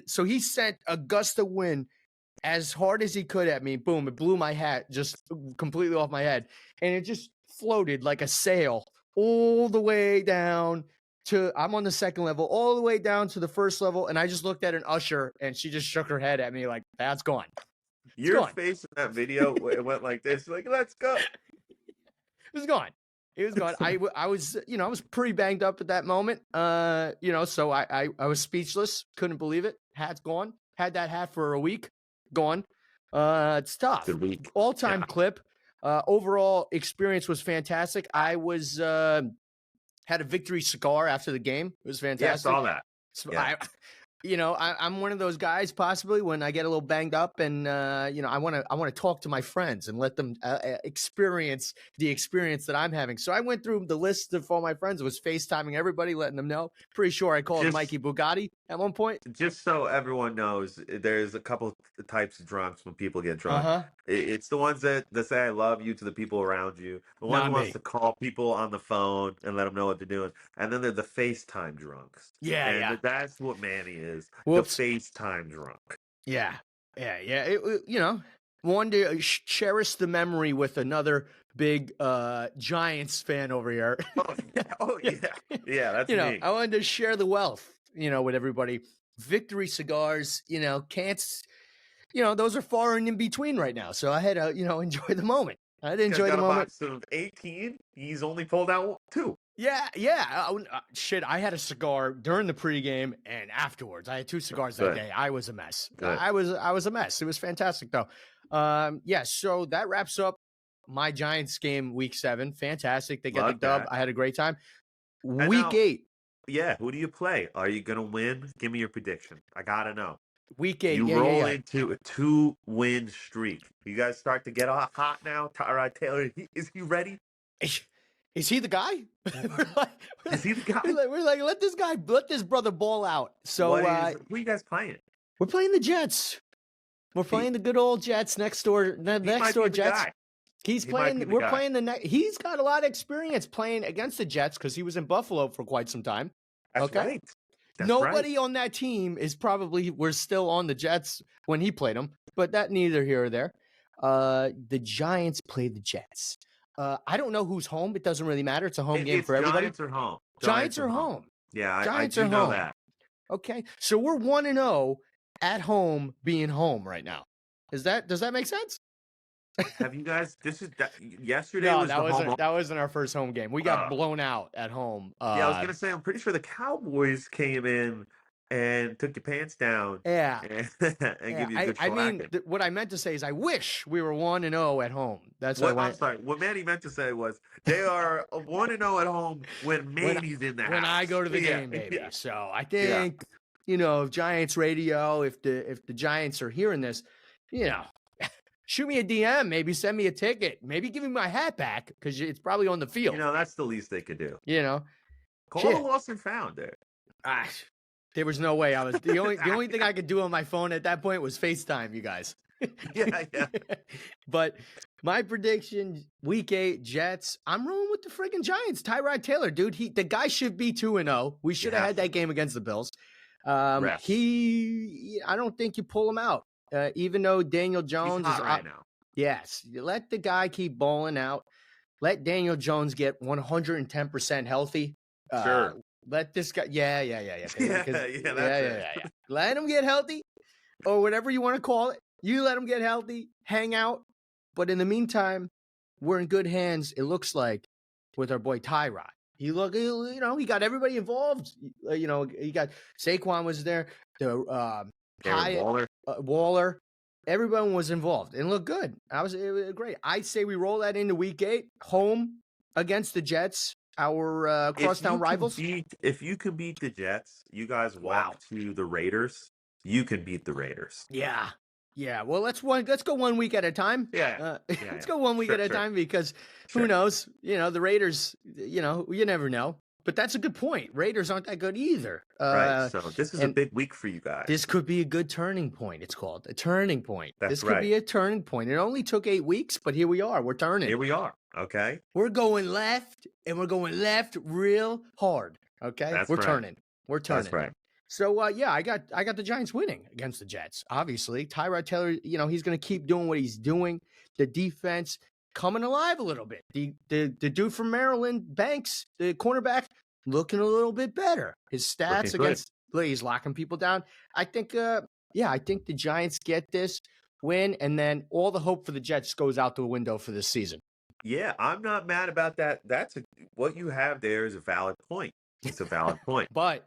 so he sent a gust of wind as hard as he could at me. Boom, it blew my hat just completely off my head. And it just floated like a sail all the way down to, I'm on the second level, all the way down to the first level. And I just looked at an usher and she just shook her head at me like, that's gone. Your face in that video, it went like this, like, let's go. It was gone. It was gone. I was, I was pretty banged up at that moment. So I was speechless. Couldn't believe it. Hat's gone. Had that hat for a week. Gone. It's tough. Good week. All-time clip. Overall experience was fantastic. I was had a victory cigar after the game. It was fantastic. Yeah, I saw that. So I'm one of those guys possibly when I get a little banged up and I want to talk to my friends and let them experience the experience that I'm having. So I went through the list of all my friends, was FaceTiming everybody, letting them know. Pretty sure I called Mikey Bugatti at one point. Just so everyone knows, there's a couple types of drunks when people get drunk. It's the ones that say I love you to the people around you. The one who wants to call people on the phone and let them know what they're doing. And then they're the FaceTime drunks. And that's what Manny is. Whoops. The FaceTime drunk. Yeah. One to cherish the memory with another big Giants fan over here. Yeah, that's me. I wanted to share the wealth, with everybody. Victory cigars, those are far and in between right now. So I had to, enjoy the moment. I had to enjoy the moment. Box of 18, he's only pulled out 2. Yeah. Shit, I had a cigar during the pregame and afterwards. I had 2 cigars that day. I was a mess. I was a mess. It was fantastic, though. So that wraps up my Giants game week 7. Fantastic. They got the dub. I had a great time. Week 8. Yeah, who do you play? Are you going to win? Give me your prediction. I got to know. Week 8. You roll into a 2-win streak. You guys start to get hot now. Tyrod Taylor, is he ready? Is he the guy? Is he the guy? We're like, let this brother ball out. So who are you guys playing? We're playing the Jets. We're playing the good old Jets next door. Next door Jets. He's playing. We're playing the next. He's got a lot of experience playing against the Jets because he was in Buffalo for quite some time. That's right. Nobody on that team we're still on the Jets when he played them, but that neither here or there. The Giants play the Jets. I don't know who's home. It doesn't really matter. It's a home game for everybody. Giants are home. Giants are home. Yeah, Giants I do are know home. that. Okay, so we're 1-0 at home, being home right now. Does that make sense? Have you guys? Yesterday was that wasn't our first home game. We got blown out at home. I was gonna say I'm pretty sure the Cowboys came in and took your pants down Yeah. and, and Yeah. give you a good I mean, shellacking. what I meant to say is I wish we were 1-0 at home. That's what I What I'm went. sorry, what Manny meant to say was they are 1-0 at home when when Manny's in the when I house. go to the Yeah, game, baby. yeah, So I yeah. think, if Giants radio, if the Giants are hearing this, shoot me a DM, maybe send me a ticket, maybe give me my hat back because it's probably on the field. That's the least they could do. You know, Call the shit. lost and found there. Ah, there was no way I was the only thing I could do on my phone at that point was FaceTime you guys. Yeah, yeah. But my prediction, week 8, Jets. I'm rolling with the freaking Giants. Tyrod Taylor, dude. The guy should be 2-0. We should have had that game against the Bills. Refs. I don't think you pull him out. Even though Daniel Jones He's is hot right now. Yes, you let the guy keep balling out. Let Daniel Jones get 110% healthy. Sure. Let this guy. Yeah. Yeah, that's it. Let him get healthy, or whatever you want to call it. You let him get healthy, hang out. But in the meantime, we're in good hands. It looks like with our boy Tyrod. He got everybody involved. He got Saquon was there. The Waller. Everyone was involved and looked good. It was great. I say we roll that into week 8, home against the Jets, our crosstown rivals. If you can beat the Jets, you guys walk to the Raiders. You can beat the Raiders. Yeah. Well, let's go 1 week at a time. Let's go 1 week at a time because who knows? The Raiders. You never know. But that's a good point. Raiders aren't that good either. Right. So this is a big week for you guys. This could be a good turning point. It's called a turning point. This could be a turning point. It only took 8 weeks, but here we are. We're turning. Here we are. Okay. We're going left, and we're going left real hard. Okay. We're turning. We're turning. That's right. So I got the Giants winning against the Jets. Obviously, Tyrod Taylor. He's going to keep doing what he's doing. The defense coming alive a little bit. The dude from Maryland, Banks, the cornerback, looking a little bit better. His stats he's locking people down. I think I think the Giants get this win, and then all the hope for the Jets goes out the window for this season. Yeah, I'm not mad about that. What you have there is a valid point. It's a valid point. But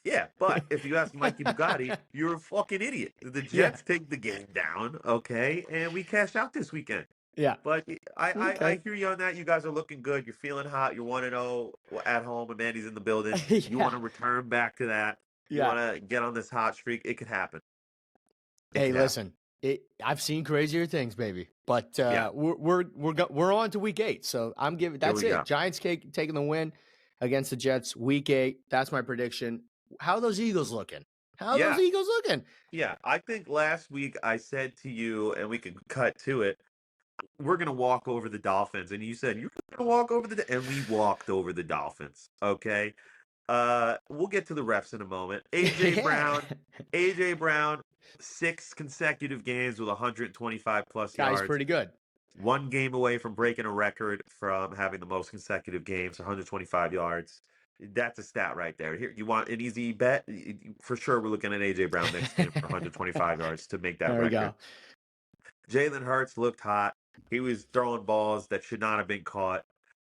if you ask Mikey Bugatti, you're a fucking idiot. The Jets take the game down, okay, and we cash out this weekend. Yeah. But I hear you on that. You guys are looking good. You're feeling hot. You're 1-0 at home, and Manny's in the building. You want to return back to that. You want to get on this hot streak. It could happen. Listen. I've seen crazier things, baby. But we're on to week 8, so I'm giving. That's it. Go. Giants taking the win against the Jets, week 8. That's my prediction. How are those Eagles looking? Yeah, I think last week I said to you, and we can cut to it. We're going to walk over the Dolphins. And you said, you're going to walk over and we walked over the Dolphins. Okay. We'll get to the refs in a moment. AJ Brown, 6 consecutive games with 125 plus yards. Guy's pretty good. 1 game away from breaking a record from having the most consecutive games, 125 yards. That's a stat right there. Here, you want an easy bet? For sure, we're looking at AJ Brown next game for 125 yards to make that record. There we go. Jalen Hurts looked hot. He was throwing balls that should not have been caught.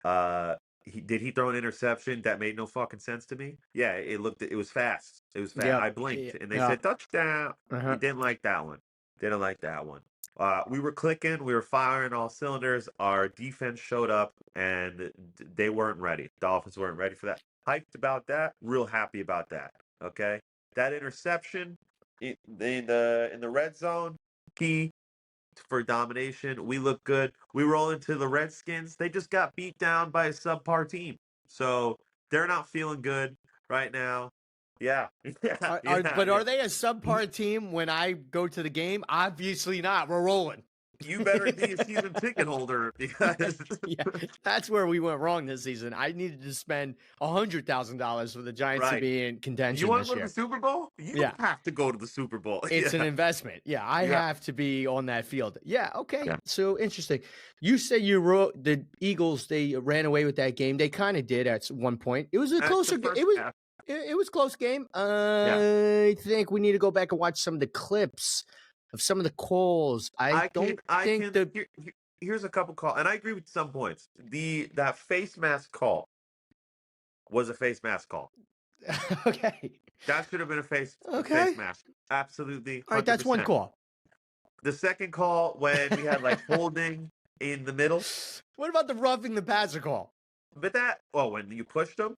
Did he throw an interception that made no fucking sense to me? Yeah, it was fast. It was fast. Yep. I blinked and they said touchdown. He didn't like that one. We were clicking. We were firing all cylinders. Our defense showed up and they weren't ready. Dolphins weren't ready for that. Hyped about that. Real happy about that. Okay, that interception in the red zone, key for domination. We look good. We roll into the Redskins. They just got beat down by a subpar team, so they're not feeling good right now. Yeah. But are they a subpar team when I go to the game? Obviously not. We're rolling. You better be a season ticket holder because that's where we went wrong this season. I needed to spend $100,000 for the Giants to be in contention. You want to go to the Super Bowl? You have to go to the Super Bowl. It's an investment. Yeah, I have to be on that field. Yeah, okay. Yeah. So interesting. You said the Eagles. They ran away with that game. They kind of did at one point. It was a closer game. It was a close game. I think we need to go back and watch some of the clips of some of the calls. Here's a couple calls, and I agree with some points. That face mask call was a face mask call. Okay. That should have been a face Okay. mask. Absolutely, All right, that's one 100%. call. The second call when we had like holding in the middle, What about the roughing the passer call? but when you pushed him,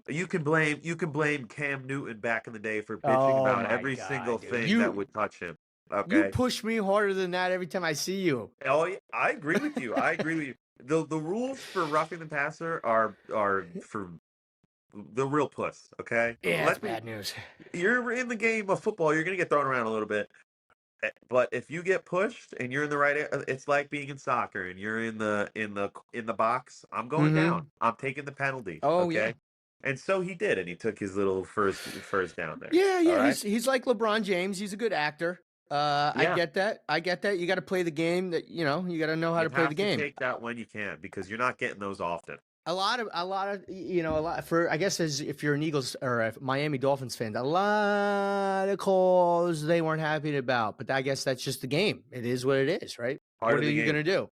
you can blame Cam Newton back in the day for bitching Oh about my every single God, dude. thing that would touch him. You Okay. push me harder than that every time I see you. Oh, yeah, I agree with you. I agree with you. The rules for roughing the passer are for the real puss. Okay. Yeah, that's bad news. You're in the game of football. You're gonna get thrown around a little bit. But if you get pushed and you're in the right, it's like being in soccer and you're in the box. I'm going down. I'm taking the penalty. Oh yeah. Okay, and so he did, and he took his little first down there. Yeah, All yeah. right. He's like LeBron James. He's a good actor. I Yeah, get that. I get that. You got to play the game. That you got to know how you to play the have to game. take that when you can because you're not getting those often. A lot for I guess as if you're an Eagles or a Miami Dolphins fan, a lot of calls they weren't happy about. But I guess that's just the game. It is what it is, right? Part What of are the you game. gonna do?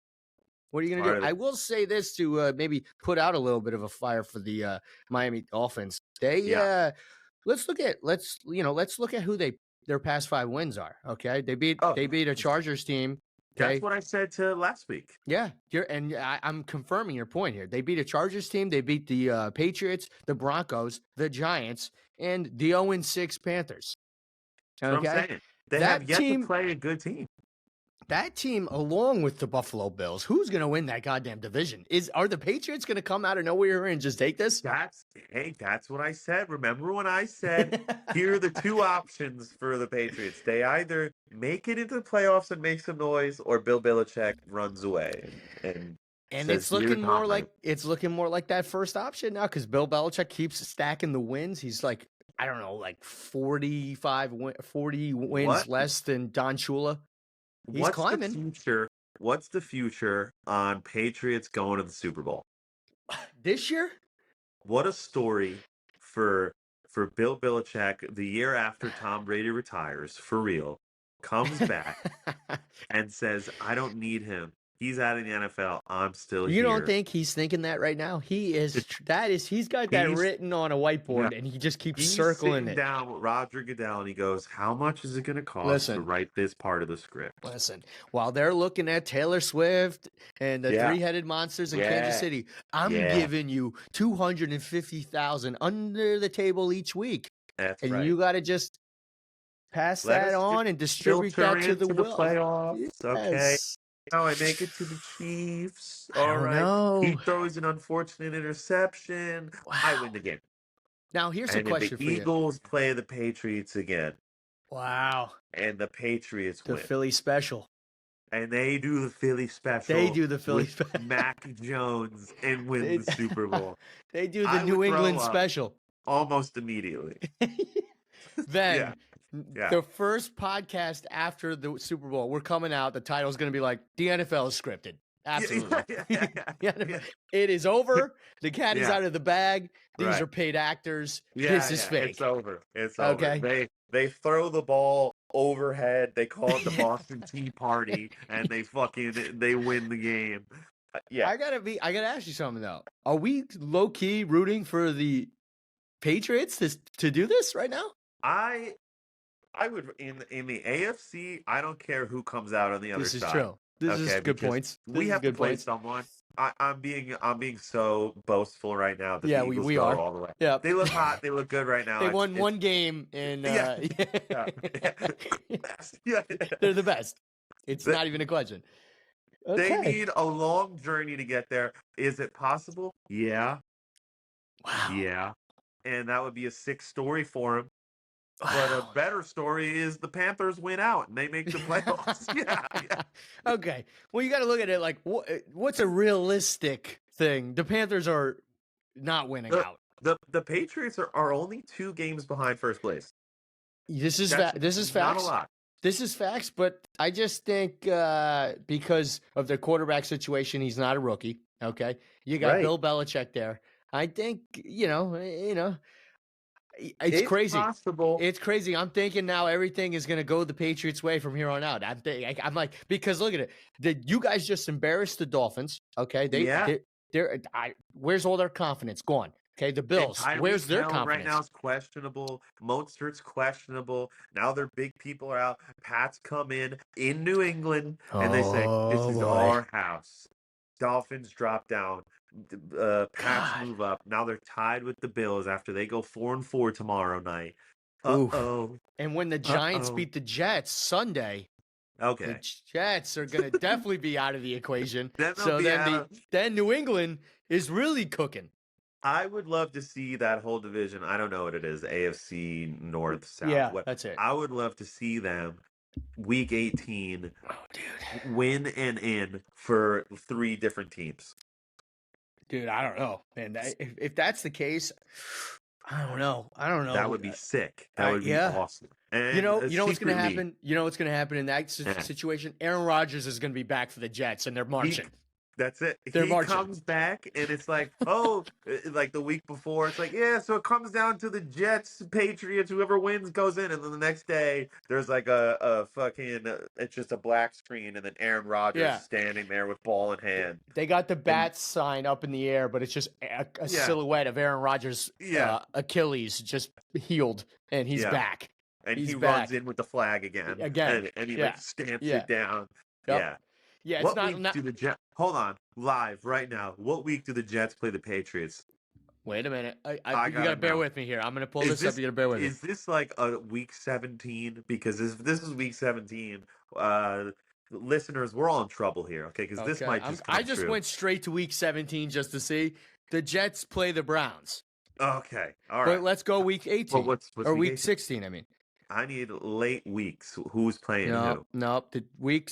What are you gonna Part do? of the- I will say this to maybe put out a little bit of a fire for the Miami Dolphins. Yeah. Let's look at who their past 5 wins are. Okay, they beat Oh, a Chargers team. Okay, that's what I said to last week. yeah, I'm confirming your point here. They beat a Chargers team. They beat the Patriots, the Broncos, the Giants, and the 0-6 Panthers. That's what I'm Okay, saying. They that have yet team, to play a good team. that team, along with the Buffalo Bills, who's going to win that goddamn division? Are the Patriots going to come out of nowhere and just take this? That's what I said. Remember when I said here are the two options for the Patriots? They either make it into the playoffs and make some noise, or Bill Belichick runs away and And says, it's looking "Here's more not like that first option now because Bill Belichick keeps stacking the wins. He's like, I don't know, like 40 wins What? less than Don Shula. He's climbing. The future? What's the future on Patriots going to the Super Bowl? This year? What a story for Bill Belichick the year after Tom Brady retires, for real, comes back and says, I don't need him. He's out of the NFL. I'm still here. You don't think he's thinking that right now? He is. He's got that written on a whiteboard, and he just keeps circling it. Down with Roger Goodell, and he goes, "How much is it going to cost to write this part of the script?" Listen, while they're looking at Taylor Swift and the three-headed monsters in Kansas City, I'm giving you $250,000 under the table each week. That's and right. You got to just pass that on and distribute that to the playoffs. Yes. Okay. Now I make it to the Chiefs. All right. He throws an unfortunate interception. Wow. I win the game. Now here's a question for you. The Eagles play the Patriots again. Wow. And the Patriots win. The Philly special. And they do the Philly special. They do the Philly special. Mac Jones and win the Super Bowl. They do the New England special. Almost immediately. Then the first podcast after the Super Bowl, we're coming out. The title's going to be like, the NFL is scripted. Absolutely. It is over. The cat is out of the bag. These are paid actors. This is fake. It's over. It's over. They throw the ball overhead. They call it the Boston Tea Party, and they win the game. I gotta ask you something though. Are we low key rooting for the Patriots to do this right now? I would in the AFC. I don't care who comes out on the other side. This is true. This is good points. We have to play someone. I'm being so boastful right now. That the Eagles we go are all the way. Yeah, they look hot. They look good right now. They won one game, and they're the best. It's not even a question. Okay. They need a long journey to get there. Is it possible? Yeah. Wow. Yeah. And that would be a sick story for him. Wow. But a better story is the Panthers win out and they make the playoffs. yeah. Okay. Well, you got to look at it like, what's a realistic thing? The Panthers are not winning out. The Patriots are only 2 games behind first place. This is facts. Not a lot. This is facts, but I just think because of the quarterback situation, he's not a rookie. Okay, you got Bill Belichick there. I think it's crazy. Possible. It's crazy. I'm thinking now everything is going to go the Patriots' way from here on out. I'm like, because look at it. You guys just embarrassed the Dolphins. Okay, where's all their confidence? Gone. Okay, the And Bills. Where's Tyreek their Hill right now confidence? is questionable. Mostert's questionable. Now their big people are out. Pats come in New England, and they say, "This Oh is boy, our house." Dolphins drop down. Pats God. move up. Now they're tied with the Bills after they go 4-4 tomorrow night. Oof. Uh-oh. And when the Giants Uh-oh. beat the Jets Sunday, the Okay. Jets are going to definitely be out of the equation. Then they'll So be then out of. New England is really cooking. I would love to see that whole division. I don't know what it is, AFC North, South, Yeah, what. that's it. I would love to see them week 18 Oh, dude. win and in for 3 different teams. Dude, I don't know, man. If that's the case, I don't know. I don't That know. would be sick. That would be Yeah. awesome. And You know what's going to secretly, happen? You know what's going to happen in that eh, situation? Aaron Rodgers is going to be back for the Jets, and they're he marching. that's it. They're He marching. comes back and it's like, oh, like the week before, it's like, yeah, so it comes down to the Jets, Patriots, whoever wins goes in. And then the next day, there's like a fucking, it's just a black screen. And then Aaron Rodgers Yeah. is standing there with ball in hand. They got the And bat sign up in the air, but it's just a yeah, silhouette of Aaron Rodgers' yeah, Achilles just healed, and he's yeah. back. And He's he back runs in with the flag again. again. And he Yeah. like stamps Yeah. it down. Yep. Yeah. Yeah. It's What not. week do the Jets? Hold on, live right now. What week do the Jets play the Patriots? Wait a minute. I You got to gotta bear know. with me here. I'm going to pull Is this up. You got to bear with me. is this like a week 17? Because if this is week 17, listeners, we're all in trouble here, okay? Because this Okay. might just I come just true. went straight to week 17 just to see. The Jets play the Browns. Okay, all But right. let's go week 18. Well, what's or week week 18? 16, I mean. I need late weeks. Who's playing who? No. The week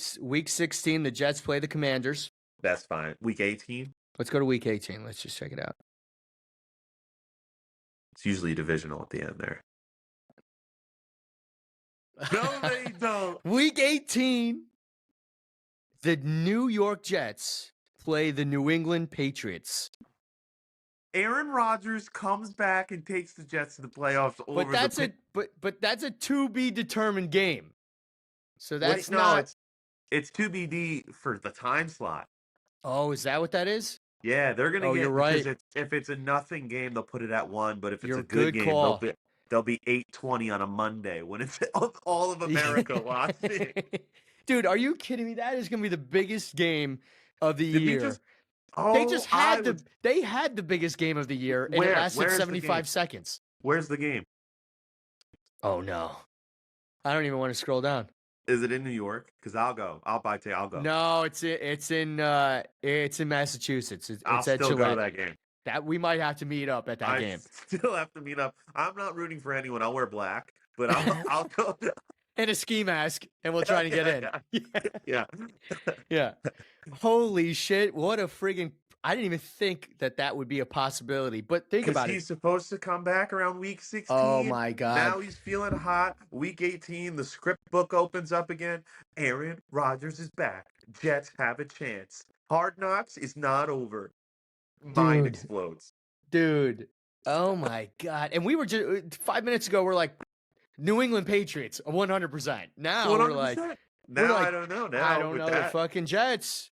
16, the Jets play the Commanders. That's fine. Week 18? Let's go to week 18. Let's just check it out. It's usually divisional at the end there. No, they don't. Week 18, the New York Jets play the New England Patriots. Aaron Rodgers comes back and takes the Jets to the playoffs over But that's but that's a to be determined game. So that's not. It's 2BD for the time slot. Oh, is that what that is? Yeah, they're gonna get You're right. because if it's a nothing game, they'll put it at 1. But if it's You're a good game, call. they'll be 8:20 on a Monday when it's all of America watching. Dude, are you kidding me? That is gonna be the biggest game of the Did we year. just? They had the biggest game of the year, and it lasted Where's the 75 game? seconds. Where's the game? Oh no, I don't even want to scroll down. Is it in New York? Because I'll go. I'll go. No, it's in Massachusetts. It's I'll at still Gillette. go to that game. That we might have to meet up at that game. Still have to meet up. I'm not rooting for anyone. I'll wear black, but I'll go. And a ski mask, and we'll try to get in. Yeah. Yeah. Holy shit! What a friggin'! I didn't even think that would be a possibility. But think about it. He's supposed to come back around week 16. Oh my god! Now he's feeling hot. Week 18, the script book opens up again. Aaron Rodgers is back. Jets have a chance. Hard Knocks is not over. Mind explodes. Dude. Oh my god! And we were just 5 minutes ago. We're like, New England Patriots, 100%. Now 100%. we're like, I don't know. Now I don't know the fucking Jets.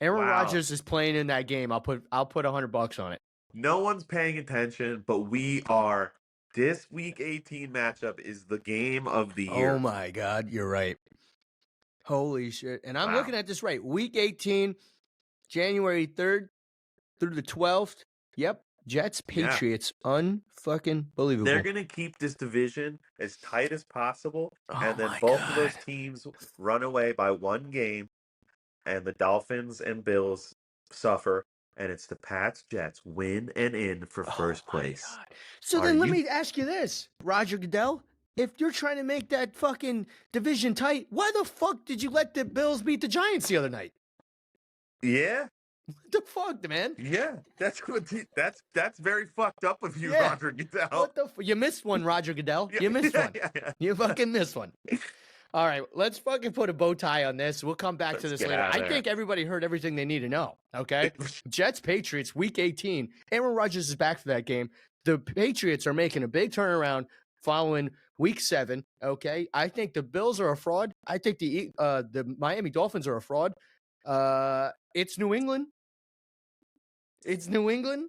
Aaron Rodgers is playing in that game. I'll put $100 on it. No one's paying attention, but we are. This week 18 matchup is the game of the year. Oh my god, you're right. Holy shit! And I'm looking at this right. Week 18, January 3rd through the 12th. Yep. Jets, Patriots, unfucking believable. They're going to keep this division as tight as possible, and then both of those teams run away by 1 game, and the Dolphins and Bills suffer, and it's the Pats, Jets win and in for first place. God. So then let me ask you this, Roger Goodell. If you're trying to make that fucking division tight, why the fuck did you let the Bills beat the Giants the other night? Yeah. What the fuck, man? Yeah, that's very fucked up of you, Roger Goodell. What the you missed one, Roger Goodell. You missed one. You fucking missed one. All right, let's fucking put a bow tie on this. We'll come back to this later. I think everybody heard everything they need to know. Okay, Jets Patriots week 18. Aaron Rodgers is back for that game. The Patriots are making a big turnaround following week 7. Okay, I think the Bills are a fraud. I think the Miami Dolphins are a fraud. It's New England. It's New England.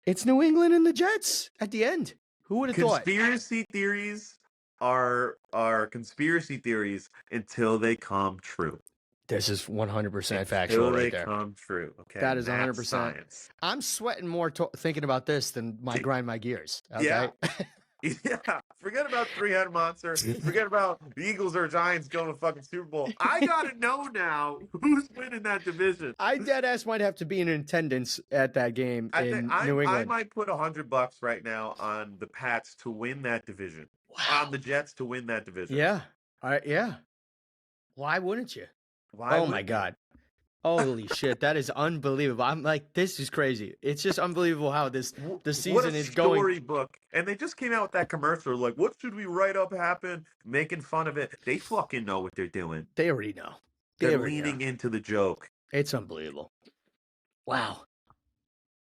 It's New England and the Jets at the end. Who would have thought? Conspiracy theories are conspiracy theories until they come true. This is 100% factual Until right they there. come true. Okay, That is math 100%. science. I'm sweating more thinking about this than my grind my gears. Okay. Yeah. Yeah, forget about three-headed monster. Forget about the Eagles or Giants going to fucking Super Bowl. I gotta know now who's winning that division. I dead ass might have to be in attendance at that game in New England. I might put $100 right now on the Pats to win that division. Wow. On the Jets to win that division. Yeah. All right. Yeah. Why wouldn't you? Why? Oh my God. Holy shit, that is unbelievable. I'm like, this is crazy. It's just unbelievable how the season is going. Storybook. And they just came out with that commercial, like, what should we write up happen? Making fun of it. They fucking know what they're doing. They already know. They're leaning into the joke. It's unbelievable. Wow.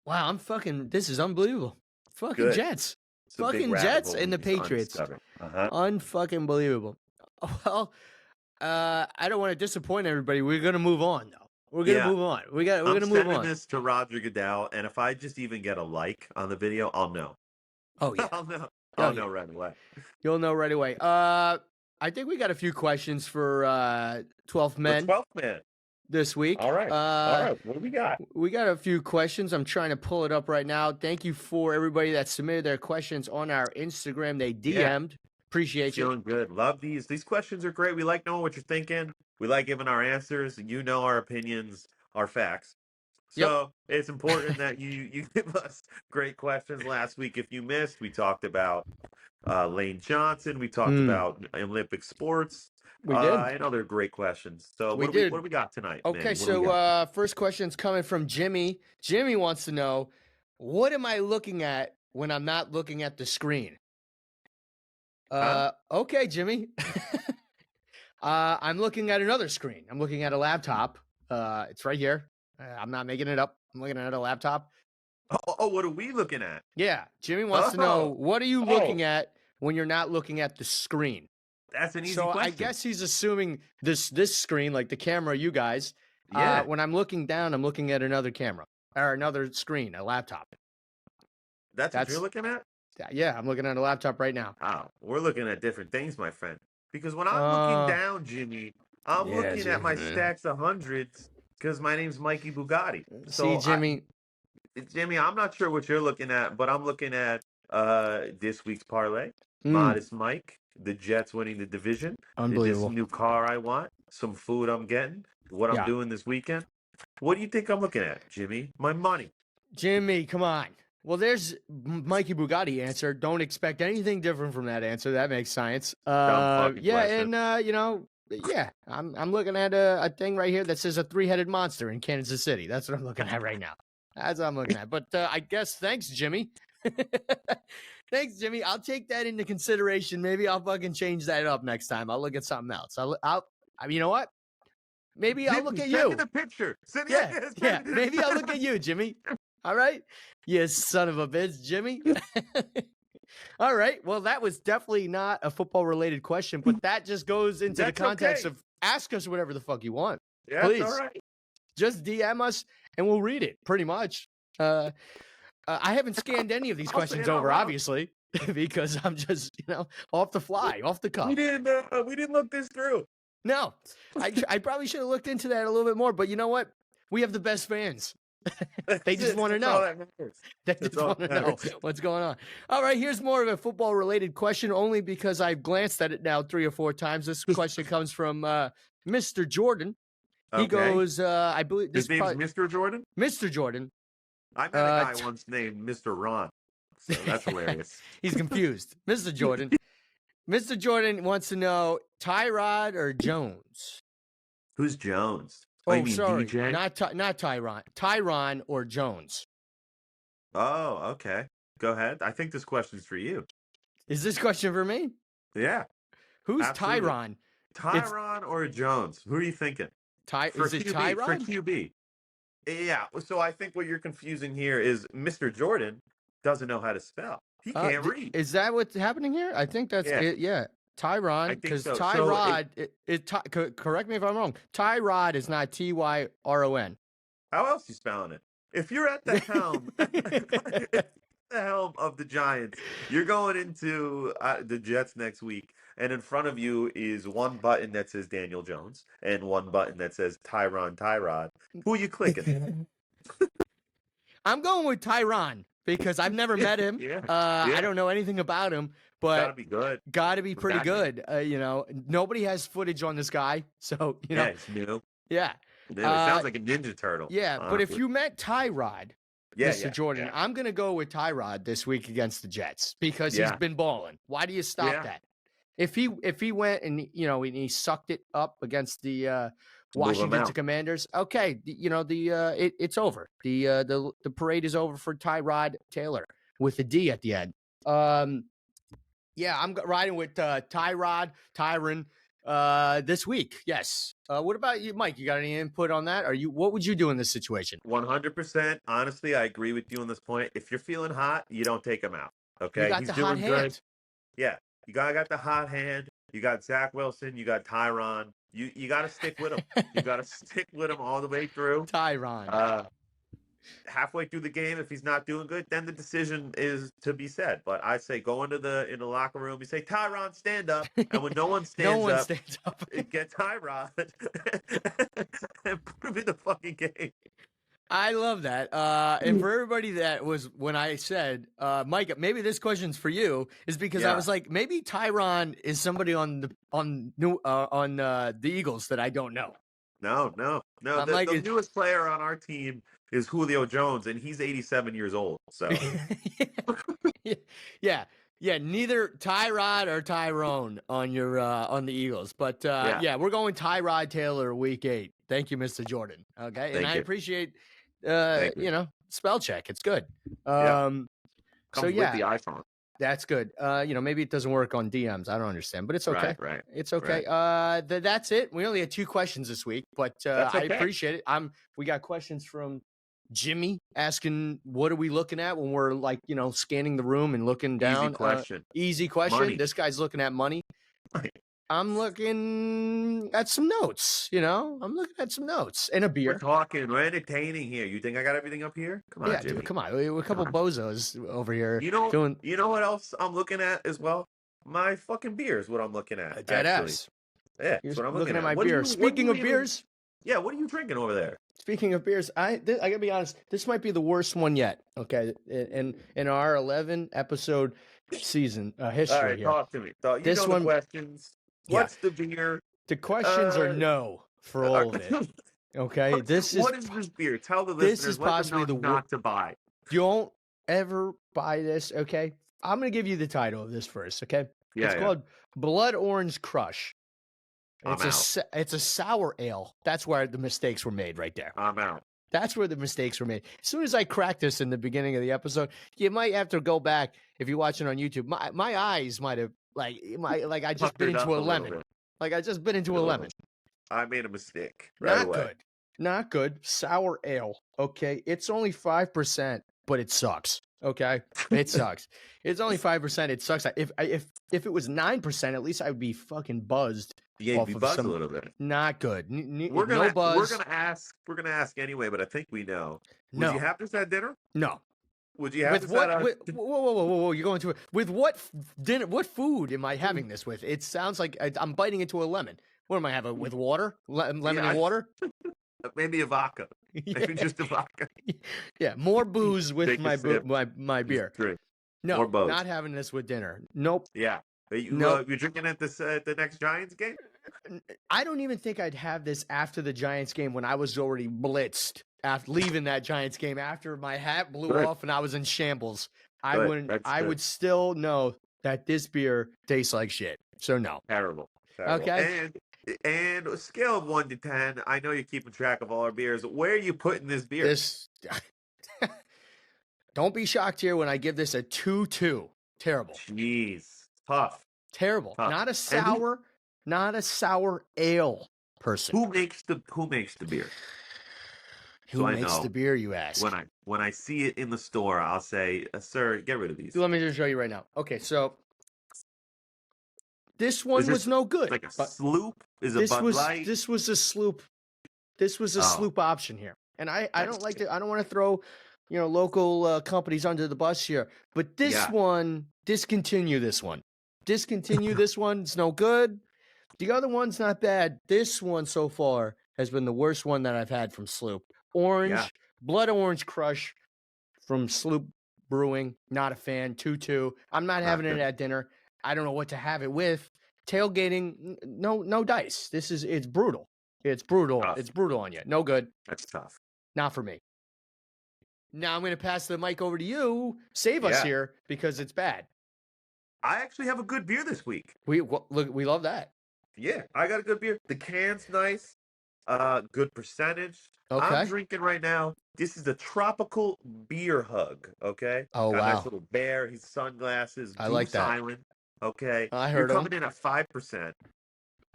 Wow, this is unbelievable. Fucking Good. Jets. Fucking Jets and the Patriots. Unfucking believable. Well, I don't want to disappoint everybody. We're going to move on, though. We're gonna move on. We're gonna move on. I'm sending this to Roger Goodell, and if I just even get a like on the video, I'll know. Oh yeah, I'll know right away. You'll know right away. I think we got a few questions for 12th Men. 12th Man This week. All right. All right. What do we got? We got a few questions. I'm trying to pull it up right now. Thank you for everybody that submitted their questions on our Instagram. They DM'd. Appreciate you. Feeling good. Love these. These questions are great. We like knowing what you're thinking. We like giving our answers. You know our opinions, our facts. So it's important that you give us great questions. Last week, if you missed, we talked about Lane Johnson. We talked about Olympic sports. We did. And other great questions. So what do we got tonight? Okay, so first question's coming from Jimmy. Jimmy wants to know, what am I looking at when I'm not looking at the screen? Okay, Jimmy. I'm looking at another screen. I'm looking at a laptop. It's right here. I'm not making it up. I'm looking at a laptop. Oh, what are we looking at? Yeah, Jimmy wants to know, what are you looking at when you're not looking at the screen? That's an easy question. So I guess he's assuming this screen, like the camera, you guys. Yeah. When I'm looking down, I'm looking at another camera or another screen, a laptop. That's what you're looking at? Yeah, I'm looking at a laptop right now. Oh, we're looking at different things, my friend. Because when I'm looking down, Jimmy, I'm looking at my stacks of hundreds because my name's Mikey Bugatti. So see, Jimmy. Jimmy, I'm not sure what you're looking at, but I'm looking at this week's parlay. Modest Mike, the Jets winning the division. Unbelievable. This new car I want, some food I'm getting, what I'm doing this weekend. What do you think I'm looking at, Jimmy? My money. Jimmy, come on. Well, there's Mikey Bugatti answer. Don't expect anything different from that answer. That makes science. I'm looking at a thing right here that says a three-headed monster in Kansas City. That's what I'm looking at right now. That's what I'm looking at. But I guess thanks, Jimmy. Thanks, Jimmy. I'll take that into consideration. Maybe I'll fucking change that up next time. I'll look at something else. You know what? Maybe I'll look at you. Send me the picture. Maybe I'll look at you, Jimmy. All right? You son of a bitch, Jimmy. All right. Well, that was definitely not a football-related question, but that just goes into the context of ask us whatever the fuck you want. Yeah, please. All right. Just DM us, and we'll read it, pretty much. I haven't scanned any of these questions over, obviously, because I'm just, off the fly, off the cuff. We didn't look this through. No. I probably should have looked into that a little bit more, but you know what? We have the best fans. They just want to know. They just want to know what's going on. All right, here's more of a football-related question, only because I've glanced at it now 3 or 4 times. This question comes from Mr. Jordan. He goes, I believe his name is Mr. Jordan. Mr. Jordan. I met a guy once named Mr. Ron, so that's hilarious. He's confused. Mr. Jordan. Mr. Jordan wants to know Tyrod or Jones. Who's Jones? Oh, sorry, DJ? Not Tyron. Tyron or Jones. Oh, okay. Go ahead. I think this question's for you. Is this question for me? Yeah. Who's absolutely. Tyron? Tyron or Jones? Who are you thinking? Is it Tyron? For QB. Yeah. So I think what you're confusing here is Mr. Jordan doesn't know how to spell. He can't read. Is that what's happening here? I think that's it. Yeah. Tyron, because so. Tyrod, correct me if I'm wrong. Tyrod is not Tyron. How else are you spelling it? if you're at the helm, the helm of the Giants, you're going into the Jets next week, and in front of you is one button that says Daniel Jones and one button that says Tyrod. Who are you clicking? I'm going with Tyron because I've never met him. Yeah, I yeah. don't know anything about him, Gotta but be good. got to be pretty Batman. good. Nobody has footage on this guy, so Yeah, it's new. yeah. New. It sounds like a Ninja Turtle. Yeah, but if Honestly. you met Tyrod, Yeah, Mr. Jordan, yeah, I'm gonna go with Tyrod this week against the Jets because he's yeah, been balling. Why do you stop yeah. that? If he went and and he sucked it up against the Move him Washington out. Commanders, okay, it's over. The parade is over for Tyrod Taylor with a D at the end. Yeah, I'm riding with Tyron this week. Yes. What about you, Mike? You got any input on that? What would you do in this situation? 100%. Honestly, I agree with you on this point. If you're feeling hot, you don't take him out. You Okay, got he's the hot doing good. hand. Yeah, you got the hot hand. You got Zach Wilson. You got Tyron. You got to stick with him. You got to stick with him all the way through. Tyron. Halfway through the game, if he's not doing good, then the decision is to be said. But I say go in the locker room. You say Tyron, stand up, and when no one stands up, get Tyrod and put him in the fucking game. I love that. And for everybody that was when I said, Mike, maybe this question's for you, is because I was like, maybe Tyron is somebody on the Eagles that I don't know. No. The newest player on our team is Julio Jones, and he's 87 years old. So yeah. Neither Tyrod or Tyrone on your on the Eagles, but we're going Tyrod Taylor week 8. Thank you, Mr. Jordan. Okay, and I appreciate spell check. It's good. Comes with the iPhone. That's good. Maybe it doesn't work on DMs. I don't understand, but it's okay. Right. It's okay. Right. That's it. We only had 2 questions this week, but I appreciate it. We got questions from Jimmy asking, what are we looking at when we're scanning the room and looking down? Easy question. Money. This guy's looking at money. I'm looking at some notes, I'm looking at some notes and a beer. We're entertaining here. You think I got everything up here? Come on, Jimmy. Dude, come on. We're a couple bozos over here. You know what else I'm looking at as well? My fucking beer is what I'm looking at. Dead ass. Yeah, that's what I'm looking at. My beer. Speaking of beers. Yeah, what are you drinking over there? Speaking of beers, I gotta be honest. This might be the worst one yet. Okay, in our 11 episode season history. All right, here. talk to me. This one. Questions. What's the beer? The questions are no for all of it. Okay, what is this beer? Tell the listeners. This is possibly the not to buy. Don't ever buy this. Okay, I'm gonna give you the title of this first. Okay, it's called Blood Orange Crush. It's a sour ale. That's where the mistakes were made right there. I'm out. That's where the mistakes were made. As soon as I cracked this in the beginning of the episode, you might have to go back if you watch it on YouTube. My eyes might have I just bit into a lemon. Like I just bit into a lemon. I made a mistake. Not good. Sour ale. Okay, it's only 5%, but it sucks. Okay, it sucks. It's only 5%. It sucks. If it was 9%, at least I would be fucking buzzed. Yeah, you'd be buzzed a little bit. Not good. No buzz. We're gonna ask anyway, but I think we know. Would you have this at dinner? No. Would you have this at whoa, you're going to it. With what dinner? What food am I having this with? It sounds like I'm biting into a lemon. What am I having with water? Lemon and water? Maybe a vodka. Maybe just a vodka. Yeah, more booze with my beer. No, not having this with dinner. Nope. Yeah. You're drinking at the next Giants game? I don't even think I'd have this after the Giants game when I was already blitzed after leaving that Giants game after my hat blew off and I was in shambles. I would still know that this beer tastes like shit. So no. Terrible. Okay. And a scale of 1 to 10, I know you're keeping track of all our beers. Where are you putting this beer? Don't be shocked here when I give this a 2-2. Terrible. Jeez. Tough. Terrible. Tough. Not a sour ale person. Who makes the beer? Who makes the beer, you ask? When I see it in the store, I'll say, sir, get rid of these. Let me just show you right now. Okay, so this one was no good. Like a sloop? Is a Bud Light? This was a sloop. This was a sloop option here. And I don't like to. I don't want to throw, local companies under the bus here. But this one, discontinue this one. Discontinue this one. It's no good. The other one's not bad. This one so far has been the worst one that I've had from Sloop. Orange, Blood Orange Crush from Sloop Brewing. Not a fan. 2-2. I'm not having it at dinner. I don't know what to have it with. Tailgating, no dice. It's brutal. It's brutal. Tough. It's brutal on you. No good. That's tough. Not for me. Now I'm going to pass the mic over to you. Save us here because it's bad. I actually have a good beer this week. We love that. Yeah, I got a good beer. The can's nice. Good percentage. Okay. I'm drinking right now. This is the Tropical Beer Hug. Okay. Oh, got a wow. nice little bear. His sunglasses. I like that. Island. Okay. I heard You're coming in at 5%.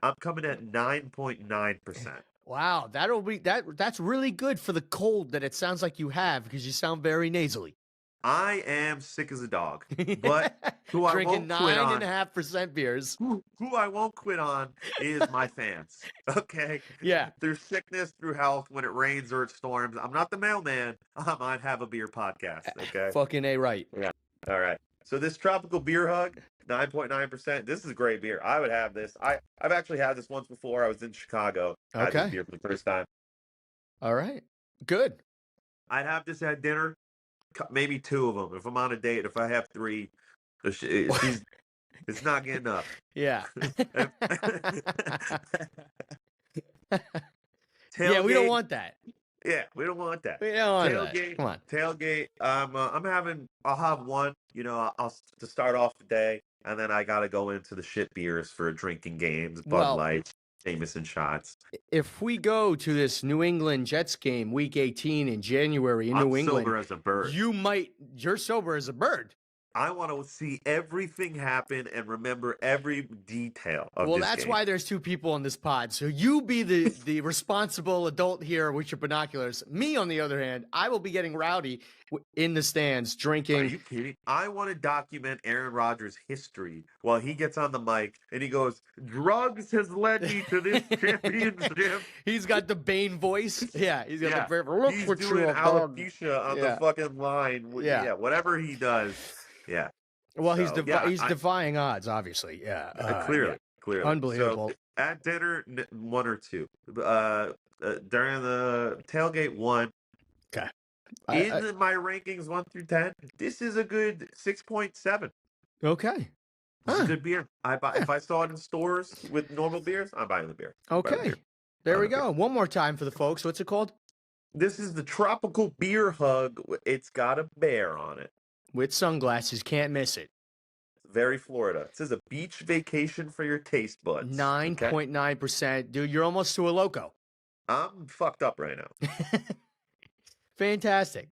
I'm coming at 9.9%. Wow, that's really good for the cold that it sounds like you have because you sound very nasally. I am sick as a dog, but who I Drinking won't quit on. 9.5% beers. Who I won't quit on is my fans. Okay. Yeah. Through sickness, through health, when it rains or it storms. I'm not the mailman. I might have a beer podcast. Okay. Fucking A right. Yeah. All right. So this Tropical Beer Hug, 9.9%. This is great beer. I would have this. I've actually had this once before. I was in Chicago. I had this beer for the first time. All right. Good. I'd have this at dinner. Maybe 2 of them. If I'm on a date, if I have 3, it's not getting up. Yeah. Yeah, we don't want that. Yeah, we don't want that. We don't want Tailgate. that. Come on. Tailgate. I'll have one. I'll to start off the day, and then I gotta go into the shit beers for drinking games, Bud Light, Jameson shots. If we go to this New England Jets game, Week 18 in January in New England, sober as a bird. You're sober as a bird. I want to see everything happen and remember every detail of this that's game. why there's 2 people on this pod. So you be the responsible adult here with your binoculars. Me, on the other hand, I will be getting rowdy in the stands drinking. Are you kidding? I want to document Aaron Rodgers' history while he gets on the mic and he goes, "Drugs has led me to this championship." He's got the Bane voice. Yeah, he's got the he's doing alopecia on the fucking line. Yeah, whatever he does. Yeah. Well, he's defying odds, obviously. Yeah. Clearly. Unbelievable. So, at dinner, 1 or 2. During the tailgate, 1. Okay. In my rankings 1 through 10, this is a good 6.7. Okay. It's a good beer. If I saw it in stores with normal beers, I'm buying the beer. Okay. There we go. One more time for the folks. What's it called? This is the Tropical Beer Hug. It's got a bear on it. With sunglasses, can't miss it. Very Florida. It says a beach vacation for your taste buds. 9.9%. Dude, you're almost to a loco. I'm fucked up right now. Fantastic.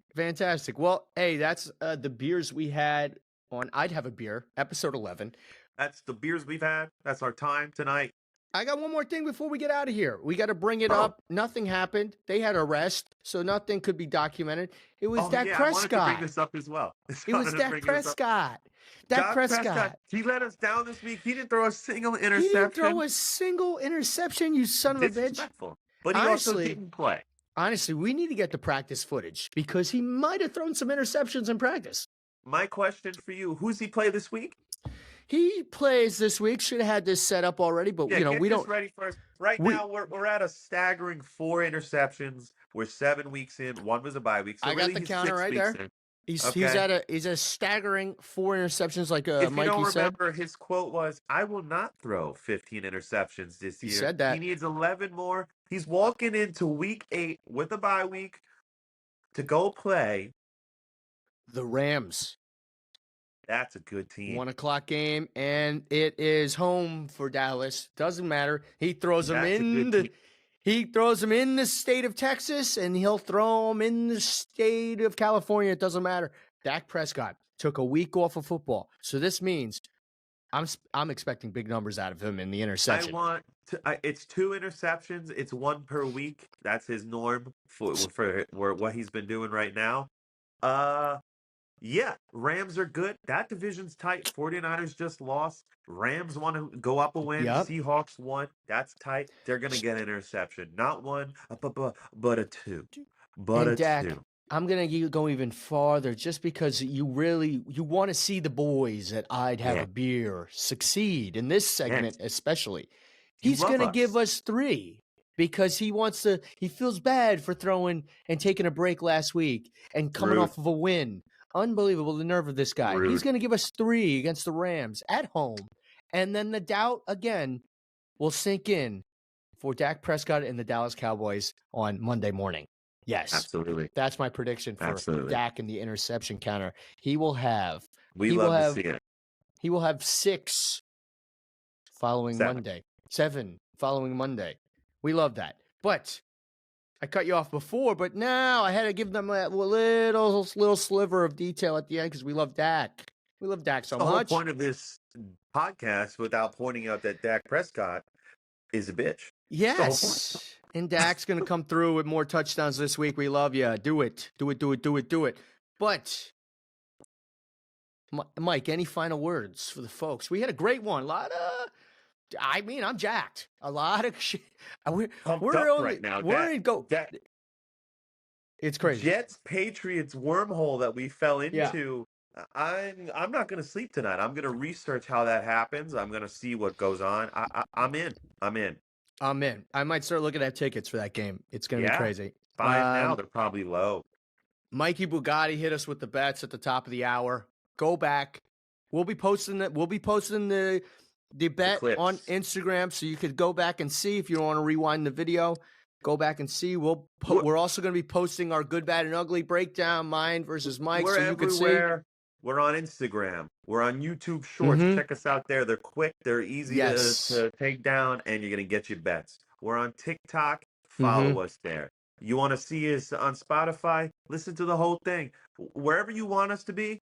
Well, hey, that's the beers we had on I'd Have a Beer, episode 11. That's the beers we've had. That's our time tonight. I got one more thing before we get out of here. We got to bring it up. Nothing happened. They had a rest, so nothing could be documented. It was Dak Prescott. I wanted to bring this up as well. It was Dak Prescott. Dak Prescott. He let us down this week. He didn't throw a single interception. He didn't throw a single interception, you son of a bitch. But he also didn't play. Honestly, we need to get the practice footage because he might have thrown some interceptions in practice. My question for you, who's he play this week? He plays this week. Should have had this set up already, but we don't. Ready first. Now we're at a staggering 4 interceptions. We're 7 weeks in. 1 was a bye week. So I got the counter right there. He's at a staggering 4 interceptions, like Mikey said. If you don't remember, his quote was, "I will not throw 15 interceptions this year." He said that. He needs 11 more. He's walking into week 8 with a bye week to go play the Rams. That's a good team. 1:00 game, and it is home for Dallas. Doesn't matter. He throws them in the state of Texas, and he'll throw them in the state of California. It doesn't matter. Dak Prescott took a week off of football, so this means I'm expecting big numbers out of him in the interception. It's 2 interceptions. It's 1 per week. That's his norm for what he's been doing right now. Yeah, Rams are good. That division's tight. 49ers just lost. Rams want to go up a win. Yep. Seahawks won. That's tight. They're going to get an interception. Not 1, but a 2. But And a Dak, 2. I'm going to go even farther just because you want to see the boys at I'd Have Yeah. a Beer succeed in this segment, Yes. especially. You He's love going to us. give us 3 because he feels bad for throwing and taking a break last week and coming Rude. off of a win. Unbelievable, the nerve of this guy. Rude. He's going to give us 3 against the Rams at home. And then the doubt again will sink in for Dak Prescott and the Dallas Cowboys on Monday morning. Yes. Absolutely. That's my prediction for Absolutely. Dak and the interception counter. He will have We love to see it. He will have 6 following 7. Monday. 7 following Monday. We love that. But I cut you off before, but now I had to give them a little sliver of detail at the end because we love Dak. We love Dak so The much. whole point of this podcast, without pointing out that Dak Prescott is a bitch. Yes. And Dak's going to come through with more touchdowns this week. We love you. Do it. Do it, do it, do it, do it. But, Mike, any final words for the folks? We had a great one. I'm jacked. A lot of shit. We're right now. It's crazy. Jets Patriots wormhole that we fell into. Yeah. I'm not going to sleep tonight. I'm going to research how that happens. I'm going to see what goes on. I'm in. I might start looking at tickets for that game. It's going to be crazy. 5 now. They're probably low. Mikey Bugatti hit us with the bets at the top of the hour. Go back. We'll be posting the bet on Instagram, so you could go back and see if you don't want to rewind the video. Go back and see. We're also going to be posting our good, bad, and ugly breakdown, mine versus Mike, so you can see. We're on Instagram. We're on YouTube Shorts. Mm-hmm. Check us out there. They're quick. They're easy to take down, and you're going to get your bets. We're on TikTok. Follow us there. You want to see us on Spotify? Listen to the whole thing. Wherever you want us to be,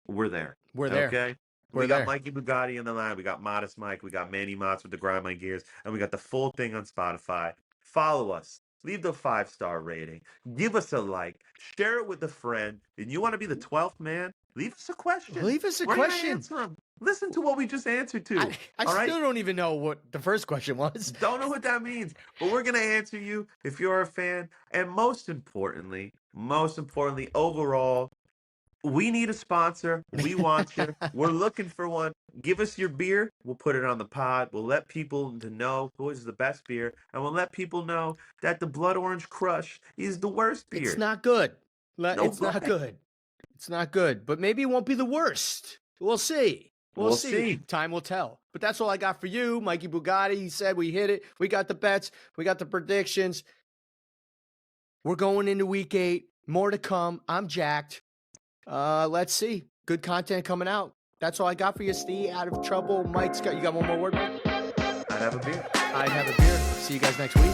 we're there. We're there. Okay? We got Mikey Bugatti in the line. We got Modest Mike. We got Manny Motts with the Grind My Gears. And we got the full thing on Spotify. Follow us. Leave the 5-star rating. Give us a like. Share it with a friend. And you want to be the 12th man? Leave us a question. We're gonna answer them. Listen to what we just answered to. I still don't even know what the first question was. Don't know what that means. But we're going to answer you if you're a fan. And most importantly, overall, we need a sponsor. We want you. We're looking for one. Give us your beer. We'll put it on the pod. We'll let people know who is the best beer. And we'll let people know that the Blood Orange Crush is the worst beer. It's not good. It's not good. It's not good. But maybe it won't be the worst. We'll see. We'll see. Time will tell. But that's all I got for you. Mikey Bugatti, he said we hit it. We got the bets. We got the predictions. We're going into week 8. More to come. I'm jacked. Let's see. Good content coming out. That's all I got for you, Steve. Out of trouble. Mike's got, you got one more word, Mike? I'd have a beer. I'd have a beer. See you guys next week.